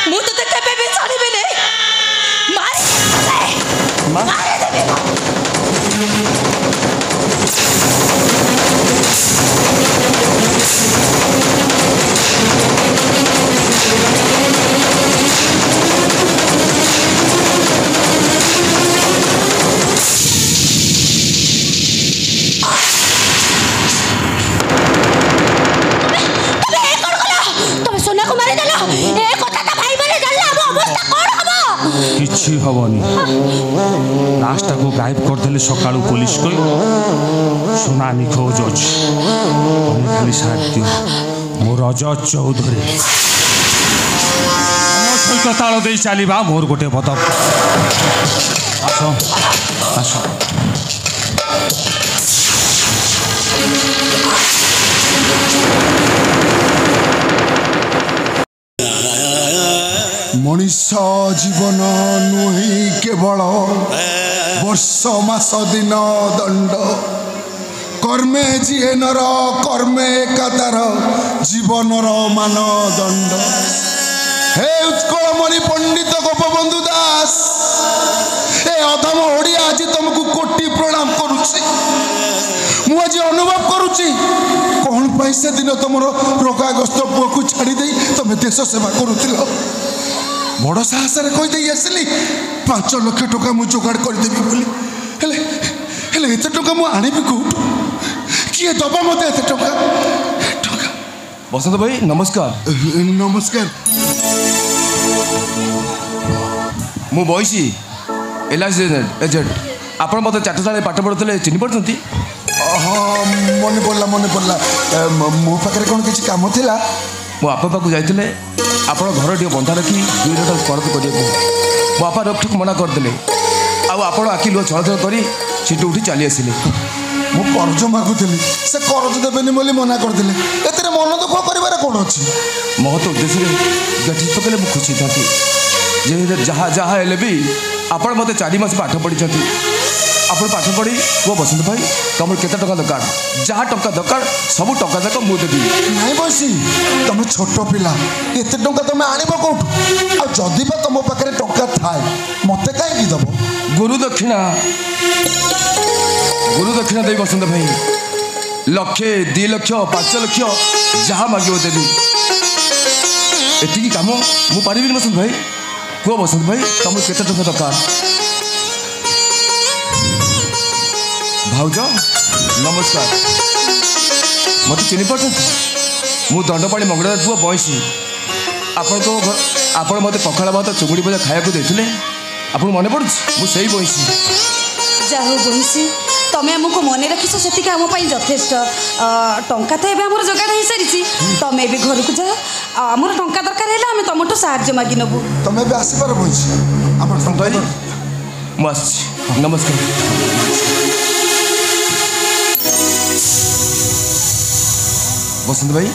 ମୁଁ ତୋତେ କେବେ ବି ଛାଡ଼ିବି ନାହିଁ। ମାରିଦେବି। କିଛି ହବନି, ଲାଷ୍ଟଟାକୁ ଗାୟବ କରିଦେଲେ ସକାଳୁ ପୋଲିସ କହି ସୁନା ନିଖୋଜ ଅଛି। ତମେ ଖାଲି ସାଥ ଦିଅ, ମୋ ରଜତ ଚୌଧୁରୀ। ମୋ ସହିତ ତାଳ ଦେଇ ଚାଲିବା ମୋର ଗୋଟେ ବଦ। ଆସ ଆସ। ମଣିଷ ଜୀବନ ନୁହେଁ କେବଳ ବର୍ଷ ମାସ ଦିନ ଦଣ୍ଡ। କର୍ମେ ଯିଏ ନର କର୍ମେ ଏକାତାର ଜୀବନର ମାନଦଣ୍ଡ। ହେ ଉତ୍କଳମଣି ପଣ୍ଡିତ ଗୋପବନ୍ଧୁ ଦାସ, ଏ ଅଧମ ଓଡ଼ିଆ ଆଜି ତମକୁ କୋଟି ପ୍ରଣାମ କରୁଛି। ମୁଁ ଆଜି ଅନୁଭବ କରୁଛି କ'ଣ ପାଇଁ ସେଦିନ ତମର ରୋଗାଗ୍ରସ୍ତ ପୁଅକୁ ଛାଡ଼ି ଦେଇ ତମେ ଦେଶ ସେବା କରୁଥିଲ। ବଡ଼ ସାହସରେ କହିଦେଇ ଆସିଲି 5 ଲକ୍ଷ ଟଙ୍କା ମୁଁ ଯୋଗାଡ଼ କରିଦେବି ବୋଲି। ହେଲେ ଏତେ ଟଙ୍କା ମୁଁ ଆଣିବି କୋଉଠୁ? କିଏ ଦବ ମୋତେ ଏତେ ଟଙ୍କା? ବସନ୍ତ ଭାଇ ନମସ୍କାର। ନମସ୍କାର। ମୁଁ ବଇସି LIC ଏଜେଣ୍ଟ। ଆପଣ ମୋତେ ଚାଟଶାଳାରେ ପାଠ ପଢ଼ୁଥିଲେ, ଚିହ୍ନି ପାରୁଛନ୍ତି? ହଁ ମନେ ପଡ଼ିଲା। ମୋ ପାଖରେ କ'ଣ କିଛି କାମ ଥିଲା? ମୋ ବାପା ପାଖକୁ ଯାଇଥିଲେ, ଆପଣ ଘର ଟିକେ ବନ୍ଧା ରଖି 2 ଲିଟର କରତ କରିବାକୁ। ମୋ ବାପା ରୋକଠୋକ ମନା କରିଦେଲେ, ଆଉ ଆପଣ ଆଖି ଲୁହ ଛଳଛଳ କରି ସେଠୁ ଉଠି ଚାଲି ଆସିଲେ। ମୁଁ କରଜ ମାଗୁଥିଲି ସେ କରଜ ଦେବେନି ବୋଲି ମନା କରିଦେଲେ ଏଥିରେ ମନ ଦୁଃଖ କରିବାରେ କ'ଣ ଅଛି ମହତ ଉଦ୍ଦେଶ୍ୟରେ ବ୍ୟତୀତ କଲେ ମୁଁ ଖୁସି ଥାନ୍ତି ଯେ ଯାହା ଯାହା ହେଲେ ବି ଆପଣ ମୋତେ 4 ମାସ ପାଠ ପଢ଼ିଛନ୍ତି ଆପଣ ପାଠ ପଢ଼ି ପୁଅ ବସନ୍ତ ଭାଇ ତମର କେତେ ଟଙ୍କା ଦରକାର ଯାହା ଟଙ୍କା ଦରକାର ସବୁ ଟଙ୍କା ଯାକ ମୁଁ ଦେବି ନାଇଁ ବସି ତମେ ଛୋଟ ପିଲା ଏତେ ଟଙ୍କା ତମେ ଆଣିବ କୋଉଠୁ ଆଉ ଯଦି ବା ତମ ପାଖରେ ଟଙ୍କା ଥାଏ ମତେ କାହିଁକି ଦବ ଗୁରୁ ଦକ୍ଷିଣା ଦେଇ ବସନ୍ତ ଭାଇ 1 ଲକ୍ଷ 2 ଲକ୍ଷ 5 ଲକ୍ଷ ଯାହା ମାଗିବ ଦେବି ଏତିକି କାମ ମୁଁ ପାରିବିନି ବସନ୍ତ ଭାଇ କୁହ ବସନ୍ତ ଭାଇ ତମର କେତେ ଟଙ୍କା ଦରକାର ଭାଉଜ ନମସ୍କାର ମୋତେ ଚିହ୍ନି ପାରୁଛନ୍ତି ମୁଁ ଦଣ୍ଡପାଣି ମଙ୍ଗଳଦାର ପୁଅ ବଇଁଶୀ ଆପଣ ମୋତେ ପଖାଳ ଭାତ ଚୁଙ୍ଗୁଡ଼ି ଭଜା ଖାଇବାକୁ ଦେଇଥିଲେ ଆପଣଙ୍କୁ ମନେ ପଡ଼ୁଛି ମୁଁ ସେଇ ବଇଁଶୀ ଯାହା ହଉ ବଇଁଶୀ ତମେ ଆମକୁ ମନେ ରଖିଛ ସେତିକି ଆମ ପାଇଁ ଯଥେଷ୍ଟ ଟଙ୍କା ତ ଏବେ ଆମର ଯୋଗାଡ଼ ହେଇସାରିଛି ତମେ ଏବେ ଘରକୁ ଯାଅ ଆମର ଟଙ୍କା ଦରକାର ହେଲେ ଆମେ ତମଠୁ ସାହାଯ୍ୟ ମାଗି ନେବୁ ତମେ ଏବେ ଆସିପାର ବଇଁଶୀ ଆମର ଭାଇ ମୁଁ ଆସିଛି ନମସ୍କାର ବସନ୍ତ ଭାଇ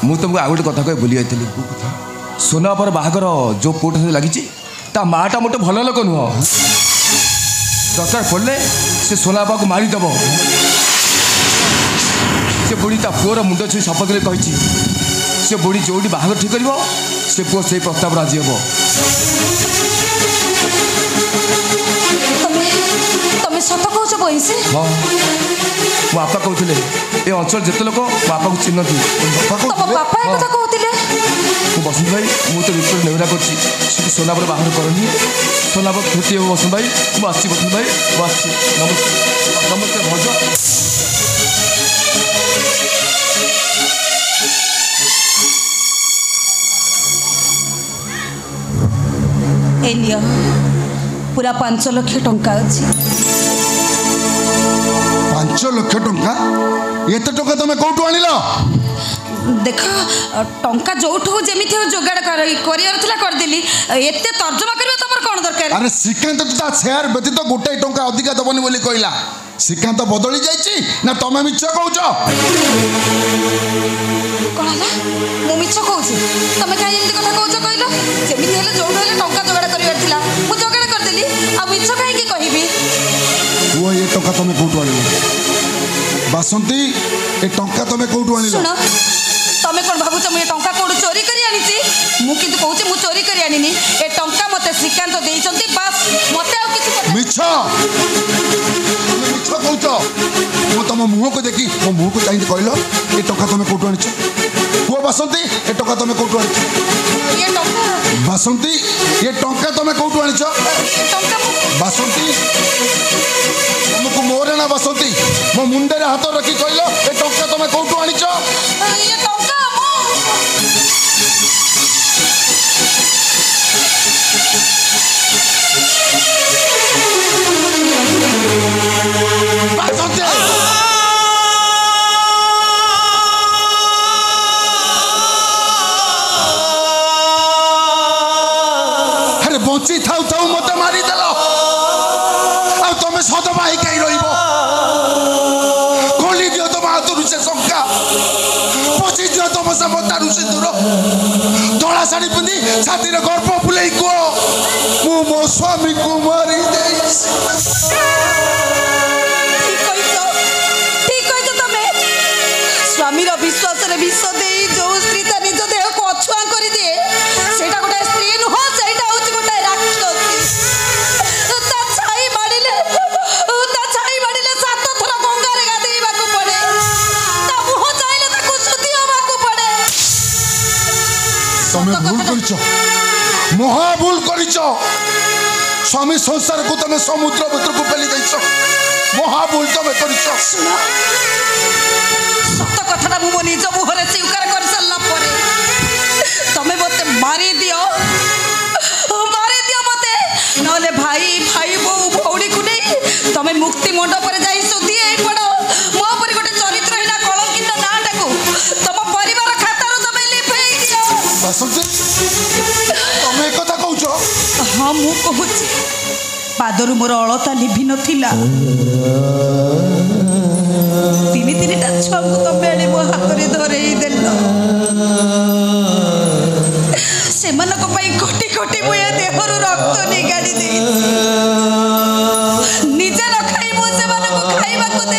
ମୁଁ ତୁମକୁ ଆଉ ଗୋଟେ କଥା କହି ଭୁଲି ଯାଇଥିଲି ସୁନାପର ବାହାଘର ଯେଉଁ ପୁଅଟା ସହିତ ଲାଗିଛି ତା ମାଆଟା ମୋଟେ ଭଲ ଲୋକ ନୁହଁ ଦରକାର ପଡ଼ିଲେ ସେ ସୁନାପାକୁ ମାରିଦେବ ସେ ବୁଢ଼ୀ ତା ପୁଅର ମୁଣ୍ଡ ଛୁଇଁ ଶପଥରେ କହିଛି ସେ ବୁଢ଼ୀ ଯେଉଁଠି ବାହାଘର ଠିକ୍ କରିବ ସେ ପୁଅ ସେଇ ପ୍ରସ୍ତାବ ରାଜି ହେବ ତମେ ସତ କହୁଛ ବଇଁଶୀ ହଁ ମୋ ବାପା କହୁଥିଲେ ଏ ଅଞ୍ଚଳ ଯେତେ ଲୋକ ମୋ ବାପାକୁ ଚିହ୍ନନ୍ତି ତମ ବାପା ଏ କଥା କହୁଥିଲେ ମୁଁ ବସନ୍ତ ଭାଇ ମୁଁ ତ ବିପଦ ନେହୁରା କରୁଛି ସେଠି ସୁନାପରେ ବାହାଘର କରନି ସୁନାପ କ୍ଷତି ହେବ ବସନ୍ତ ଭାଇ ମୁଁ ଆସିଛି ବସନ୍ତ ଭାଇ ମୁଁ ଆସିଛି ନମସ୍କାର ଭଜ ଏ ନିଅ ପୁରା 5 ଲକ୍ଷ ଟଙ୍କା ଅଛି 5 ଲକ୍ଷ ଟଙ୍କା ଏତେ ଟଙ୍କା ତମେ କୋଉଠୁ ଆଣିଲ ଦେଖ ଟଙ୍କା ଯୋଉଠୁ ଯେମିତି ହଉ ଯୋଗାଡ଼ କରିବାର ଥିଲା କରିଦେଲି ଏତେ ତର୍ଜମା କରିବା ତମର କ'ଣ ଦରକାର ଆରେ ଶ୍ରୀକାନ୍ତ ତ ତା ସେୟାର ବ୍ୟତୀତ ଗୋଟାଏ ଟଙ୍କା ଅଧିକା ଦବନି ବୋଲି କହିଲା ଶ୍ରୀକାନ୍ତ ବଦଳି ଯାଇଛି ନା ତମେ ମିଛ କହୁଛ କ'ଣ ହେଲା ମୁଁ ମିଛ କହୁଛି ତମେ କାହିଁ ଏମିତି କଥା କହୁଛ କହିଲ ଯେମିତି ହେଲେ ଯୋଉଠୁ ହେଲେ ଟଙ୍କା ଯୋଗାଡ଼ କରିବାର ଥିଲା ମୁଁ ଯୋଗାଡ଼ କରିଦେଲି ଆଉ ମିଛ କାହିଁକି କହିବି ପୁଅ ଏ ଟଙ୍କା ତମେ କୋଉଠୁ ଆଣିଲ ବାସନ୍ତୀ ଏ ଟଙ୍କା ତମେ କୋଉଠୁ ଆଣିଲ ଶୁଣ ତମେ କ'ଣ ଭାବୁଛ ମୁଁ ଏ ଟଙ୍କା କୋଉଠୁ ଚୋରି କରି ଆଣିଛି ମୁଁ କିନ୍ତୁ କହୁଛି ମୁଁ ଚୋରି କରି ଆଣିନି ଏ ଟଙ୍କା ମୋତେ ଶ୍ରୀକାନ୍ତ ଦେଇଛନ୍ତି ବାସ୍ ମୋତେ ଆଉ କିଛି ମିଛ ମିଛ କହୁଛ ମୁଁ ତମ ମୁହଁକୁ ଦେଖି ମୋ ମୁହଁକୁ ଚାହିଁକି କହିଲ ଏ ଟଙ୍କା ତମେ କୋଉଠୁ ଆଣିଛ ପୁଅ ବାସନ୍ତୀ ଏ ଟଙ୍କା ତମେ କୋଉଠୁ ଆଣିଛ ବାସନ୍ତୀ ଏ ଟଙ୍କା ତମେ କୋଉଠୁ ଆଣିଛ ବାସନ୍ତୀ ତମକୁ ମୋରେ ନା ବାସନ୍ତୀ ମୋ ମୁଣ୍ଡରେ ହାତ ରଖି କହିଲ ଏ ଟଙ୍କା ତମେ କୋଉଠୁ ଆଣିଛ ଆରେ ବଞ୍ଚି ଥାଉ ଥାଉ ମତେ ମାରିଦେଲ ଆଉ ତମେ ସଦବା ହେଇ କାହିଁ ରହିବ ଖୋଲି ଦିଅ ତମ ହାତରୁ ସେ ଶଙ୍କା ପୋଛି ଦିଅ ତମ ସେ ମତାରୁ ସେ ଦୂର ଧଳା ଶାଢ଼ୀ ପିନ୍ଧି ଛାତିରେ ଗର୍ବ ବୁଲେଇ କୁହ ମୁଁ ମୋ ସ୍ୱାମୀକୁ ମାରି ଦେଇଛି ସ୍ୱାମୀର ବିଶ୍ୱାସରେ ବିଷ ଦେଇ ଯୋଉ ସ୍ତ୍ରୀ ତା ନିଜ ଦେହକୁ ଅଛୁଆଁ କରିଦିଏ ସେଇଟା ଗୋଟେ ସ୍ତ୍ରୀ ନୁହଁ ସେଇଟା ହଉଛି ଗୋଟେ ରାକ୍ଷସୀ ତା ଛାଇ ମାଡ଼ିଲେ 7 ଥର ଗଙ୍ଗାରେ ଗାଧେଇବାକୁ ପଡେ ତା ମୁହଁ ଚାହିଁଲେ ତାକୁ ଶୁଦ୍ଧି ହବାକୁ ପଡେ ତମେ ଭୁଲ କରିଛ ମହା ଭୁଲ କରିଛ ସ୍ୱାମୀ ସଂସାରକୁ ତମେ ସମୁଦ୍ର ଭିତରକୁ ପେଲି ଦେଇଛ ମହା ଭୁଲ ତମେ କରିଛ ସତ କଥାଟା ମୁଁ ମୋ ନିଜ ମୁହଁରେ ସ୍ୱୀକାର କରିସାରିଲା ପରେ ତମେ ମୋତେ ମାରିଦିଅ ମୋତେ ନହେଲେ ଭାଇ ବୋଉ ଭଉଣୀକୁ ନେଇ ତମେ ମୁକ୍ତି ମଣ୍ଡପରେ ଯାଇ ଶୁଦ୍ଧି ହେଇ ପଡ ମୋ ଉପରେ ଗୋଟେ ଚରିତ୍ରହୀନ କଳଙ୍କିତ ନାଁଟାକୁ ତମ ପରିବାର ଖାତାରୁ ତମେ ଲିଭେଇ ଦିଅ ତମେ କଥା କହୁଛ ହଁ ମୁଁ କହୁଛି ପାଦରୁ ମୋର ଅଳତା ଲିଭି ନଥିଲା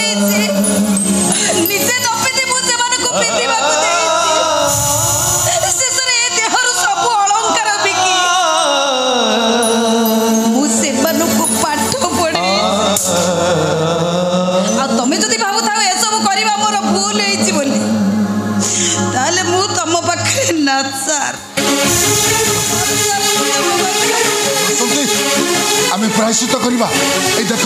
ଦେଇଛି ନିଜେ ନ ପିନ୍ଧି ମୁଁ ସେମାନଙ୍କୁ ପିନ୍ଧିବାକୁ ଦେଇଛି ଶେଷରେ ଏ ଦେହରୁ ସବୁ ଅଳଙ୍କାର ବିକି ମୁଁ ସେମାନଙ୍କୁ ପାଠ ପଢ଼େଇ ଆଉ ତମେ ଯଦି ଭାବୁଥାଅ ଏସବୁ କରିବା ମୋର ଭୁଲ ହେଇଛି ବୋଲି ତାହେଲେ ମୁଁ ତମ ପାଖରେ ନାଚାର ଆମେ ପ୍ରାୟଶ୍ଚିତ କରିବା। ଏଇ ଦେଖ